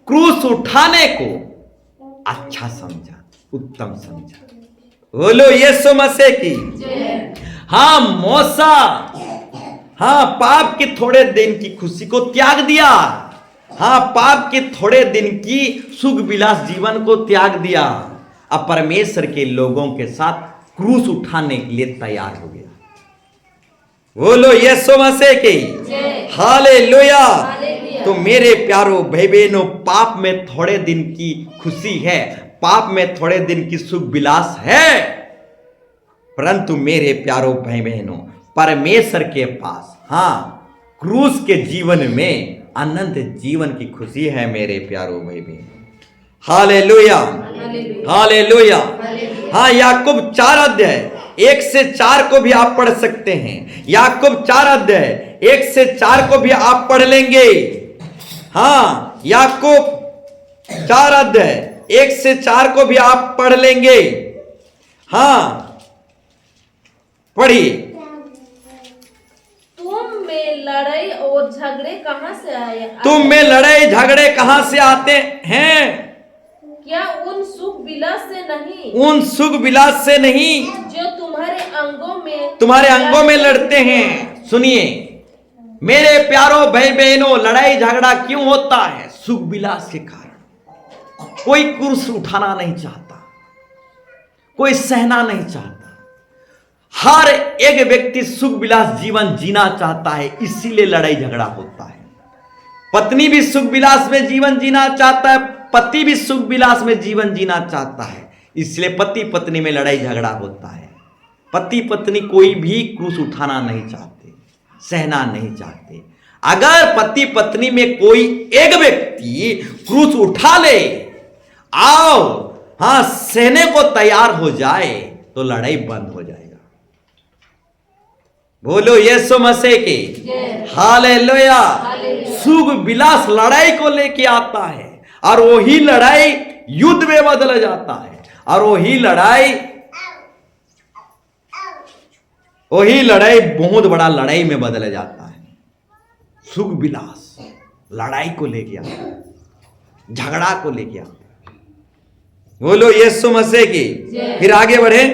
क्रूस उठाने को अच्छा समझा, उत्तम समझा। बोलो यीशु मसीह की। हाँ, मूसा, हाँ, पाप के थोड़े दिन की खुशी को त्याग दिया। हाँ, पाप के थोड़े दिन की सुख विलास जीवन को त्याग दिया, अब परमेश्वर के लोगों के साथ क्रूस उठाने के लिए तैयार हो गया। बोलो यीशु मसीह की जय। हालेलुया। हालेलुया। तो मेरे प्यारो भाई बहनों, पाप में थोड़े दिन की खुशी है, पाप में थोड़े दिन की सुख विलास है, परंतु मेरे प्यारो भाई बहनों, परमेश्वर के पास क्रूस के जीवन में अनंत जीवन की खुशी है मेरे प्यारो भाई बहनों। Hallelujah, hallelujah. याकूब 4 अध्याय 1 से 4 को भी आप पढ़ सकते हैं। याकूब 4 अध्याय 1 से 4 को भी आप पढ़ लेंगे। याकूब 4 अध्याय 1 से 4 को भी आप पढ़ लेंगे। पढ़िए। तुम में लड़ाई और झगड़े कहाँ से आए? तुम में लड़ाई झगड़े कहां से आते हैं? क्या उन सुख विलास से नहीं? उन सुख विलास से नहीं जो तुम्हारे अंगों में लड़ते हैं। सुनिए मेरे प्यारो भाई बहनों, लड़ाई झगड़ा क्यों होता है? सुख विलास के कारण। कोई क्रूस उठाना नहीं चाहता, कोई सहना नहीं चाहता। हर एक व्यक्ति सुख विलास जीवन जीना चाहता है, इसीलिए लड़ाई झगड़ा होता है। पत्नी भी सुख विलास में जीवन जीना चाहता है, पति भी सुख विलास में जीवन जीना चाहता है, इसलिए पति पत्नी में लड़ाई झगड़ा होता है। पति पत्नी कोई भी क्रूस उठाना नहीं चाहते, सहना नहीं चाहते। अगर पति पत्नी में कोई एक व्यक्ति क्रूस उठा ले, सहने को तैयार हो जाए, तो लड़ाई बंद हो जाएगा। बोलो यीशु मसीह की हालेलुया। सुख विलास लड़ाई को लेके आता है, और वही लड़ाई युद्ध में बदल जाता है, और वही लड़ाई बहुत बड़ा लड़ाई में बदल जाता है। सुख विलास लड़ाई को लेके आता है, झगड़ा को लेके आता है। बोलो यीशु मसीह की। फिर आगे बढ़े।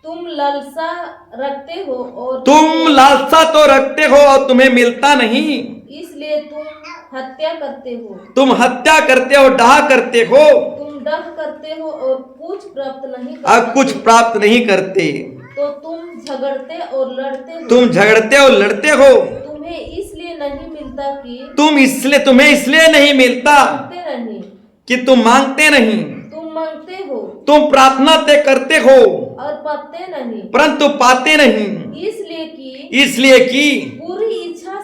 तुम लालसा रखते हो तो रखते हो और तुम्हें मिलता नहीं, इसलिए तुम हत्या करते हो। तुम हत्या करते हो, डाह करते हो, तुम डाह करते हो और कुछ प्राप्त नहीं करते। अब कुछ प्राप्त नहीं करते, तो तुम झगड़ते और लड़ते हो। तुम्हें इसलिए नहीं मिलता कि तुम्हें इसलिए नहीं मिलता नहीं कि तुम मांगते नहीं। तुम मांगते हो, तुम प्रार्थना ते करते हो और पाते नहीं, परंतु पाते नहीं, इसलिए कि बुरी इच्छा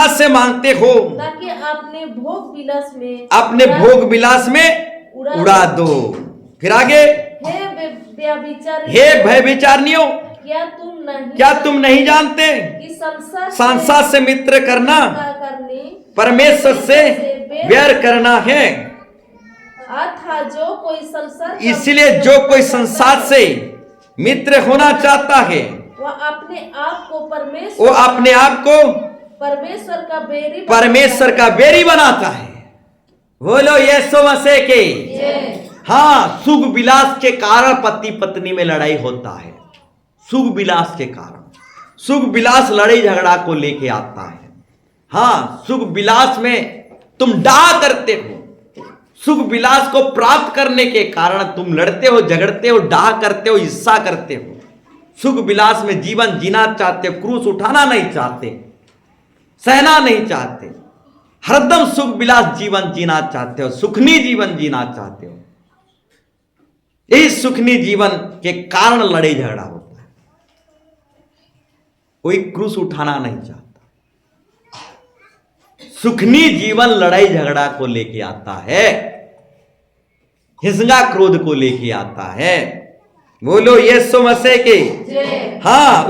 से मांगते हो, ताकि अपने भोग विलास में उड़ा दो। फिर आगे। हे व्यभिचारिणियों, क्या तुम नहीं जानते कि संसार से मित्र करना परमेश्वर से बैर करना है। जो कोई संसार, इसलिए जो कोई संसार से मित्र होना चाहता है, वो अपने आप को परमेश्वर का बैरी बनाता है। बोलो यीशु मसीह के। सुख विलास के कारण पति पत्नी में लड़ाई होता है। सुख विलास के कारण, सुख विलास लड़ाई झगड़ा को लेके आता है। सुख विलास में तुम डाह करते हो, सुख विलास को प्राप्त करने के कारण तुम लड़ते हो, झगड़ते हो, डाह करते हो, हिस्सा करते हो। सुख विलास में जीवन जीना चाहते हो, क्रूस उठाना नहीं चाहते, सहना नहीं चाहते, हरदम सुख विलास जीवन जीना चाहते हो, सुखनी जीवन जीना चाहते हो। इस सुखनी जीवन के कारण लड़ाई झगड़ा होता है। कोई क्रूस उठाना नहीं चाहता। सुखनी जीवन लड़ाई झगड़ा को लेके आता है, हिंसा क्रोध को लेके आता है। बोलो यीशु मसीह के।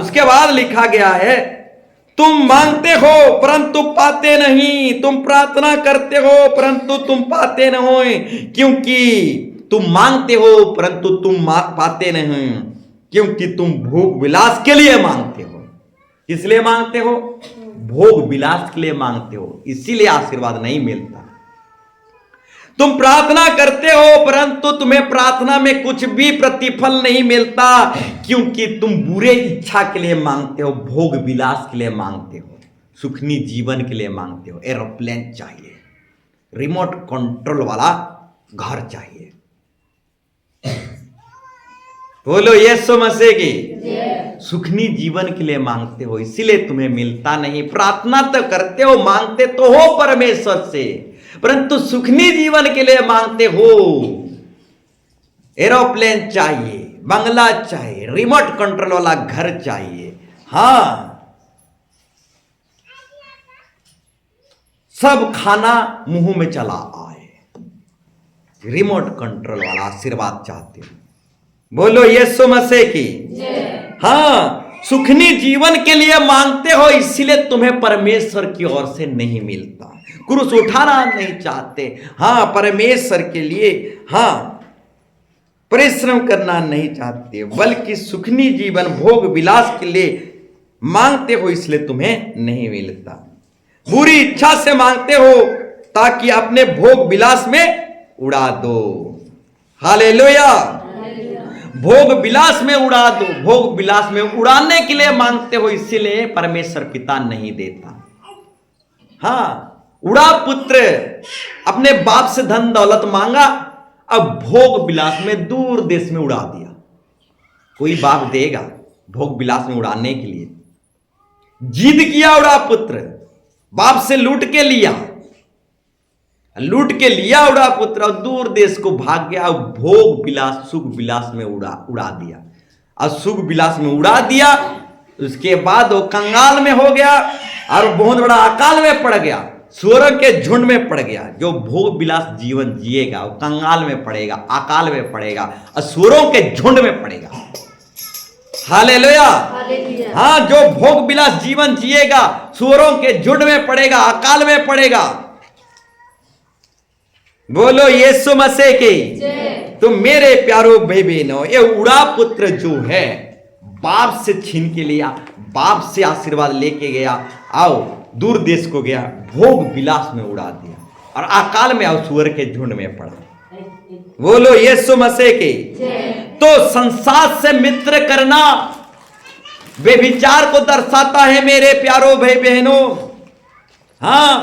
उसके बाद लिखा गया है, तुम मांगते हो परंतु पाते नहीं, तुम प्रार्थना करते हो परंतु तुम पाते नहीं, क्योंकि तुम मांगते हो परंतु तुम पाते नहीं, क्योंकि तुम भोग विलास के लिए मांगते हो। इसलिए मांगते हो, भोग विलास के लिए मांगते हो, इसीलिए आशीर्वाद नहीं मिलता। तुम प्रार्थना करते हो परंतु तुम्हें प्रार्थना में कुछ भी प्रतिफल नहीं मिलता, क्योंकि तुम बुरे इच्छा के लिए मांगते हो, भोग विलास के लिए मांगते हो, सुखनी जीवन के लिए मांगते हो। एरोप्लेन चाहिए, रिमोट कंट्रोल वाला घर चाहिए, बोलो यीशु मसीह की। सुखनी जीवन के लिए मांगते हो, इसीलिए तुम्हें मिलता नहीं। प्रार्थना तो करते हो, मांगते तो हो परमेश्वर से, परंतु सुखनी जीवन के लिए मांगते हो। एरोप्लेन चाहिए, बंगला चाहिए, रिमोट कंट्रोल वाला घर चाहिए, हाँ, सब खाना मुंह में चला आए, रिमोट कंट्रोल वाला आशीर्वाद चाहते हो। बोलो यीशु मसीह की। हाँ, सुखनी जीवन के लिए मांगते हो, इसीलिए तुम्हें परमेश्वर की ओर से नहीं मिलता। क्रूस उठाना नहीं चाहते, हाँ, परमेश्वर के लिए, हाँ, परिश्रम करना नहीं चाहते, बल्कि सुखनी जीवन भोग विलास के लिए मांगते हो, इसलिए तुम्हें नहीं मिलता। बुरी इच्छा से मांगते हो ताकि अपने भोग विलास में उड़ा दो। हालेलुया। भोग विलास में उड़ा दो, भोग विलास में उड़ाने के लिए मांगते हो, इसीलिए परमेश्वर पिता नहीं देता। हाँ, उड़ा पुत्र, अपने बाप से धन दौलत मांगा, अब भोग विलास में दूर देश में उड़ा दिया। कोई बाप देगा भोग विलास में उड़ाने के लिए? जिद किया उड़ा पुत्र, बाप से लूट के लिया उड़ा पुत्र, और दूर देश को भाग गया, और भोग विलास सुख विलास में उड़ा दिया। और सुख विलास में उड़ा दिया, उसके बाद वो कंगाल में हो गया और बहुत बड़ा अकाल में पड़ गया, सुअरों के झुंड में पड़ गया। जो भोग विलास जीवन जिएगा वो कंगाल में पड़ेगा, अकाल में पड़ेगा और सुअरों के झुंड में पड़ेगा। हालेलुया। हाँ, जो भोग विलास जीवन जिएगा सुअरों के झुंड में पड़ेगा, अकाल में पड़ेगा। बोलो यीशु मसीह की। तो मेरे प्यारो भाई बहनों, ये उड़ा पुत्र जो है बाप से छीन के लिया, बाप से आशीर्वाद लेके गया, आओ दूर देश को गया, भोग विलास में उड़ा दिया और अकाल में आओ सुअर के झुंड में पड़ा। बोलो यीशु मसीह की। तो संसार से मित्र करना व्यभिचार को दर्शाता है मेरे प्यारो भाई बहनों। हाँ,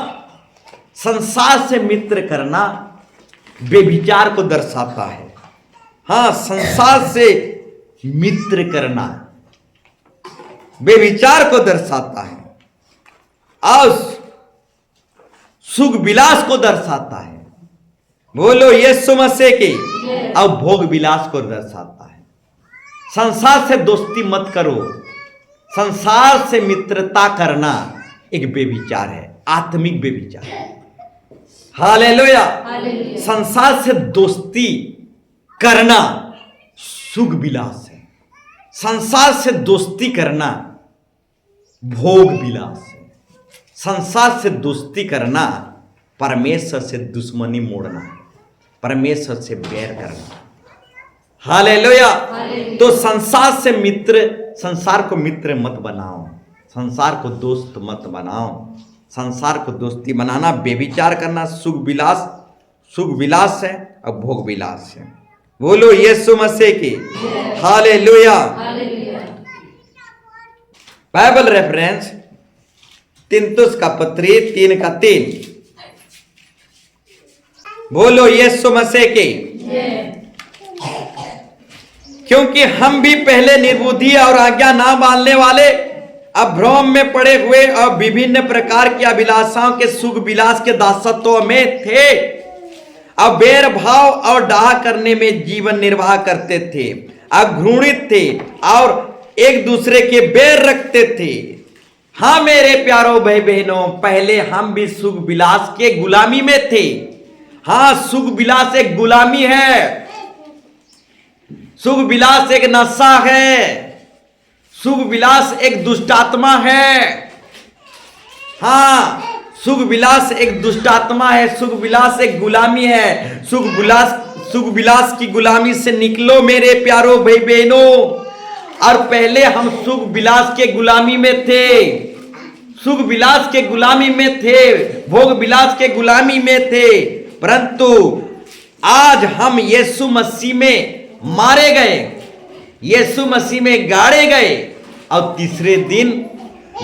संसार से मित्र करना व्यभिचार को दर्शाता है। हाँ, संसार से मित्र करना व्यभिचार को दर्शाता है और सुख विलास को दर्शाता है। बोलो यीशु मसीह की। और भोग विलास को दर्शाता है। संसार से दोस्ती मत करो, संसार से मित्रता करना एक व्यभिचार है, आत्मिक व्यभिचार। हालेलुया। संसार से दोस्ती करना सुख विलास है, संसार से दोस्ती करना भोग विलास है। संसार से दोस्ती करना परमेश्वर से दुश्मनी मोड़ना, परमेश्वर से बैर करना। हालेलुया। तो संसार से मित्र, संसार को मित्र मत बनाओ, संसार को दोस्त मत बनाओ। संसार को दोस्ती बनाना व्यभिचार करना सुख विलास है और भोग विलास है। बोलो यीशु मसीह की। हालेलुया। बाइबल रेफरेंस तीतुस का पत्री 3:3। बोलो यीशु मसीह की। क्योंकि हम भी पहले निर्बुद्धि और आज्ञा ना मानने वाले, अब भ्रम में पड़े हुए और विभिन्न प्रकार की अभिलाषाओं के सुख विलास के दासत्व में थे, अब बैर भाव और डाह करने में जीवन निर्वाह करते थे, अब घृणित थे और एक दूसरे के बैर रखते थे। हाँ मेरे प्यारो भाई बहनों, पहले हम भी सुख विलास के गुलामी में थे। हाँ, सुख विलास एक गुलामी है, सुख विलास एक नशा है, सुख विलास एक दुष्टात्मा है। हाँ, सुख विलास एक दुष्टात्मा है, सुख विलास एक गुलामी है। सुख विलास की गुलामी से निकलो मेरे प्यारो भाई बहनों। और पहले हम सुख विलास के गुलामी में थे, सुख विलास के गुलामी में थे, भोग विलास के गुलामी में थे, परंतु आज हम यीशु मसीह में मारे गए, यीशु मसीह में गाड़े गए और तीसरे दिन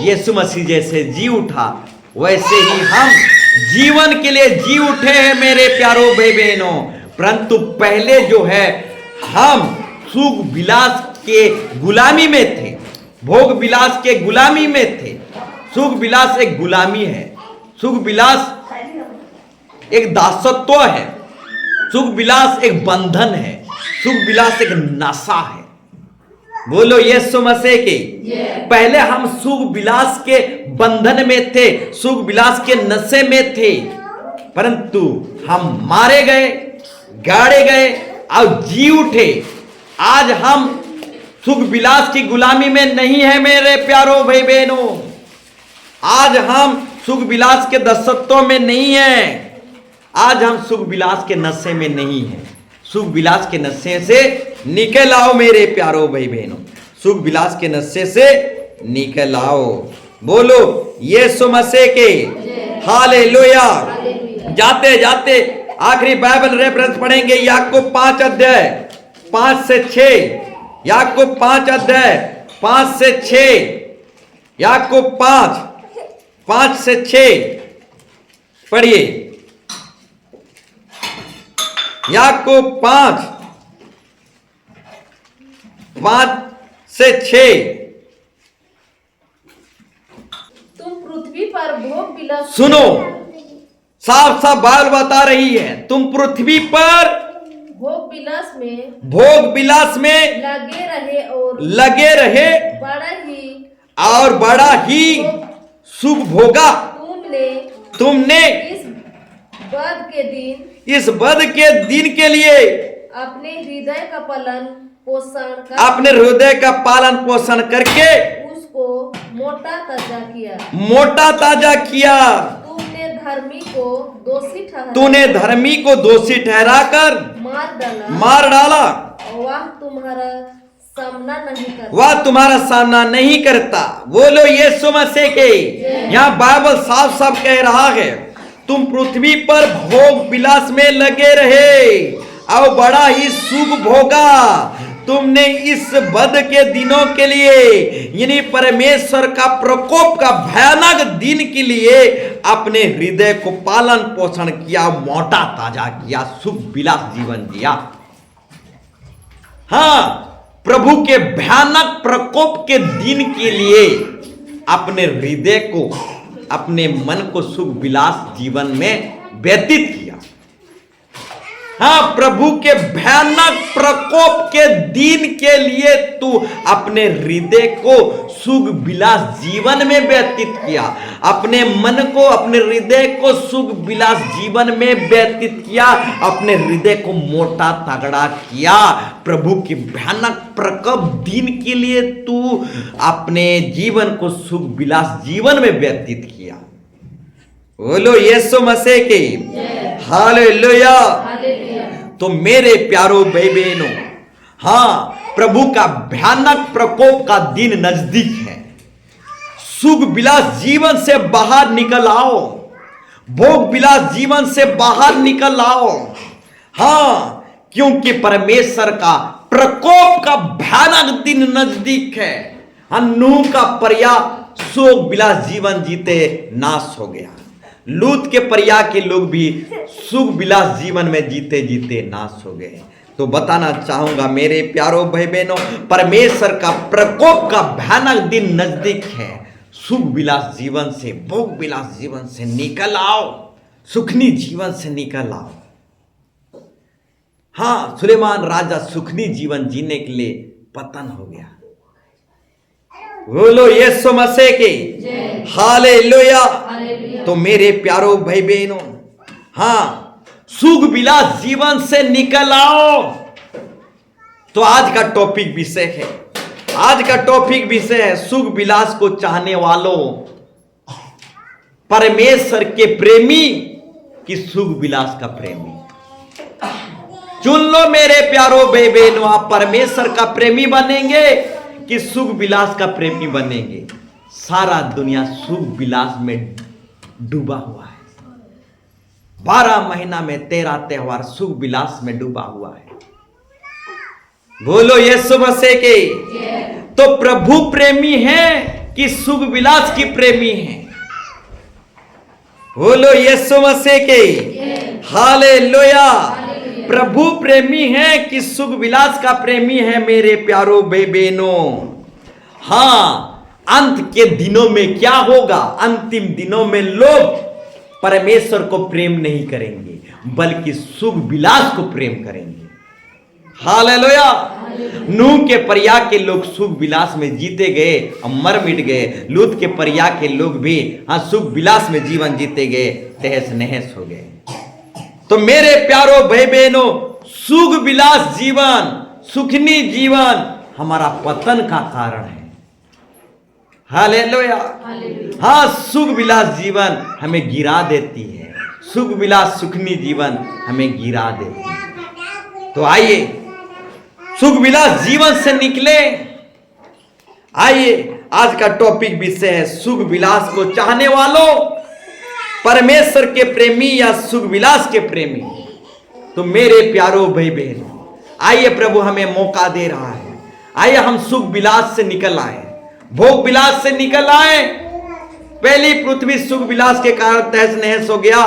यीशु मसीह जैसे जी उठा वैसे ही हम जीवन के लिए जी उठे हैं मेरे प्यारो भाई बहनों। परंतु पहले जो है हम सुख विलास के गुलामी में थे, भोग विलास के गुलामी में थे। सुख विलास एक गुलामी है, सुख विलास एक दासत्व है, सुख विलास एक बंधन है, सुख विलास एक नशा है। बोलो यीशु मसीह के। पहले हम सुख विलास के बंधन में थे, सुख विलास के नशे में थे, परंतु हम मारे गए, गाड़े गए और जी उठे। आज हम सुख विलास की गुलामी में नहीं है मेरे प्यारो भाई बहनों। आज हम सुख विलास के दासत्व में नहीं है, आज हम सुख विलास के नशे में नहीं है। सुख विलास के नशे से निकल आओ मेरे प्यारो भाई बहनों, सुख विलास के नशे से निकल आओ। बोलो यीशु मसीह के हालेलुया। जाते जाते आखिरी बाइबल रेफरेंस पढ़ेंगे, याकूब 5 अध्याय 5 से 6, याकूब 5 अध्याय 5 से 6, याकूब 5 से 6 पढ़िए। याकूब 5 से 6। तुम पृथ्वी पर भोग विलास सुनो, साफ साफ बाइबल बता रही है, तुम पृथ्वी पर भोग विलास में लगे रहे और बड़ा ही सुख भोगा। तुमने इस बद के दिन के लिए अपने हृदय का पालन पोषण करके उसको मोटा ताजा किया। तूने धर्मी को दोषी ठहराकर मार डाला। वह तुम्हारा सामना नहीं करता। बोलो यीशु मसीह के। यहाँ बाइबल साफ साफ कह रहा है, तुम पृथ्वी पर भोग विलास में लगे रहे और बड़ा ही सुख भोगा। तुमने इस बद के दिनों के लिए, यानी परमेश्वर का प्रकोप का भयानक दिन के लिए अपने हृदय को पालन पोषण किया, मोटा ताजा किया, सुख विलास जीवन जिया। हाँ, प्रभु के भयानक प्रकोप के दिन के लिए अपने हृदय को, अपने मन को सुख विलास जीवन में व्यतीत किया। हाँ, प्रभु के भयानक प्रकोप के दिन के लिए तू अपने हृदय को सुख विलास जीवन में व्यतीत किया, अपने मन को, अपने हृदय को सुख विलास जीवन में व्यतीत किया, अपने हृदय को मोटा तगड़ा किया। प्रभु के भयानक प्रकोप दिन के लिए तू अपने जीवन को सुख विलास जीवन में व्यतीत किया। बोलो यीशु मसीह के हालेलुया। तो मेरे प्यारो भाई बहनों, हाँ, प्रभु का भयानक प्रकोप का दिन नजदीक है। सुख विलास जीवन से बाहर निकल आओ, भोग विलास जीवन से बाहर निकल आओ। हाँ, क्योंकि परमेश्वर का प्रकोप का भयानक दिन नजदीक है। नूह का परिवार सुख विलास जीवन जीते नाश हो गया। लूत के परिवार के लोग भी सुख विलास जीवन में जीते जीते नाश हो गए। तो बताना चाहूंगा मेरे प्यारो भाई बहनों, परमेश्वर का प्रकोप का भयानक दिन नजदीक है। सुख विलास जीवन से, भोग विलास जीवन से निकल आओ, सुखनी जीवन से निकल आओ। हाँ, सुलेमान राजा सुखनी जीवन जीने के लिए पतन हो गया। बोलो यीशु मसीह के हालेलुया। तो मेरे प्यारो भाई बहनों, हाँ, सुख विलास जीवन से निकल आओ। तो आज का टॉपिक विषय है, आज का टॉपिक विषय है सुख विलास को चाहने वालों, परमेश्वर के प्रेमी कि सुख विलास का प्रेमी। चुन लो मेरे प्यारो भाई बहनों, आप परमेश्वर का प्रेमी बनेंगे कि सुख विलास का प्रेमी बनेंगे। सारा दुनिया सुख विलास में डूबा हुआ है। 12 महीना में 13 त्योहार सुख विलास में डूबा हुआ है। बोलो यीशु मसीह के। तो प्रभु प्रेमी है कि सुख विलास की प्रेमी है? बोलो यीशु मसीह के हालेलुया। प्रभु प्रेमी है कि सुख विलास का प्रेमी है मेरे प्यारो भाई बहनों। हाँ, अंत के दिनों में क्या होगा? अंतिम दिनों में लोग परमेश्वर को प्रेम नहीं करेंगे बल्कि सुख विलास को प्रेम करेंगे। हालेलुया। नूह के परियाग के लोग सुख विलास में जीते गए और मर मिट गए। लूत के परियाग के लोग भी सुख विलास में जीवन जीते गए, तहस नहस हो गए। तो मेरे प्यारो भाई बहनों, सुख विलास जीवन, सुखनी जीवन हमारा पतन का कारण है। हालेलुया। हाँ, सुख विलास जीवन हमें गिरा देती है। सुख विलास सुखनी जीवन हमें गिरा देती है। तो आइए सुख विलास जीवन से निकले। आइए, आज का टॉपिक विषय है सुख विलास को चाहने वालों, परमेश्वर के प्रेमी या सुख विलास के प्रेमी। तो मेरे प्यारो भाई बहनों, आइए, प्रभु हमें मौका दे रहा है। आइए हम सुख विलास से निकल आए, भोग विलास से निकल आए। पहली पृथ्वी सुख विलास के कारण तहस नहस हो गया।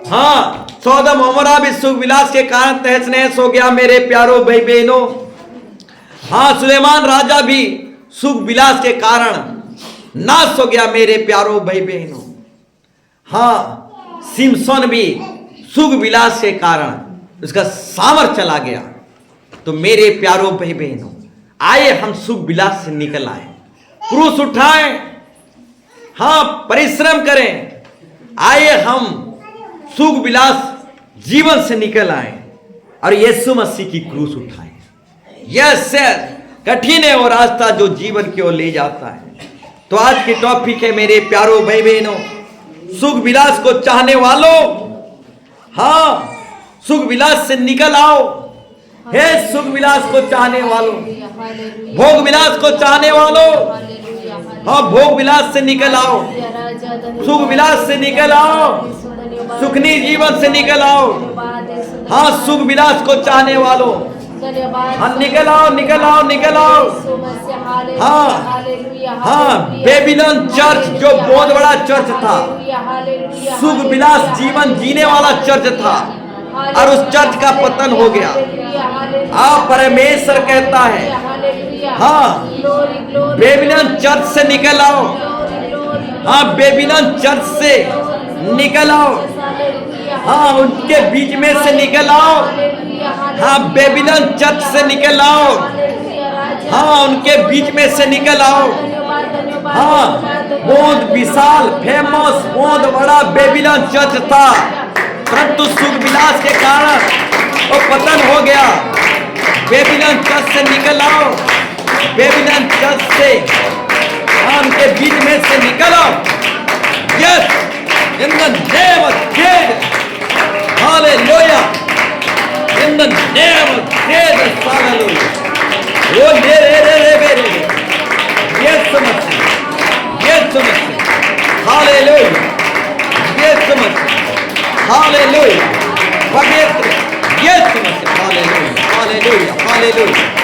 हाँ, सौदम अमोरा भी सुख विलास के कारण तहस नहस हो गया मेरे प्यारो भाई बहनों। हाँ, सुलेमान राजा भी सुख विलास के कारण नाश हो गया मेरे प्यारो भाई बहनों। हाँ, सिमसोन भी सुख विलास के कारण उसका सामर्थ चला गया। तो मेरे प्यारो भाई बहनों, आइए हम सुख विलास से निकल आए, क्रूस उठाएं, हाँ, परिश्रम करें। आइए हम सुख विलास जीवन से निकल आए और यीशु मसीह की क्रूस उठाएं। यस, कठिन है वो रास्ता जो जीवन की ओर ले जाता है। तो आज की टॉपिक है मेरे प्यारो भाई बहनों, सुख विलास को चाहने वालों, हाँ, सुख विलास से निकल आओ। हे सुख विलास को चाहने वालों, भोग विलास को चाहने वालों, हाँ, भोग विलास से निकल आओ, सुख विलास से निकल आओ, सुखनी जीवन से निकल आओ। हाँ, सुख विलास को चाहने वालों, हाँ, निकल आओ, निकल आओ, निकल आओ। हाँ, हाँ, बेबीलोन चर्च जो बहुत बड़ा चर्च था, सुख विलास जीवन जीने वाला चर्च था, और उस चर्च का पतन हो गया। आप परमेश्वर कहता है, हाँ, बेबीलोन चर्च से निकल आओ। हाँ, बेबीलोन चर्च से निकल आओ। हाँ, उनके बीच में से निकल आओ। हाँ, बेबीलोन चर्च से निकल आओ। हाँ, उनके बीच में से निकल आओ। हाँ, बहुत विशाल, फेमस, बहुत बड़ा बेबीलोन चर्च था, परंतु सुख विलास के कारण वो पतन हो गया। बेबीलोन चर्च से निकल आओ, बेबीलोन चर्च से, हाँ, उनके बीच में से निकल आओ। Yes, in the name of Jesus, hallelujah, in the name of Jesus, hallelujah. वो रे यीशु मसीह, यीशु मसीह, हालेलुया, यीशु मसीह, हालेलुया, पवित्र यीशु मसीह, हालेलुया, हालेलुया, हालेलुया।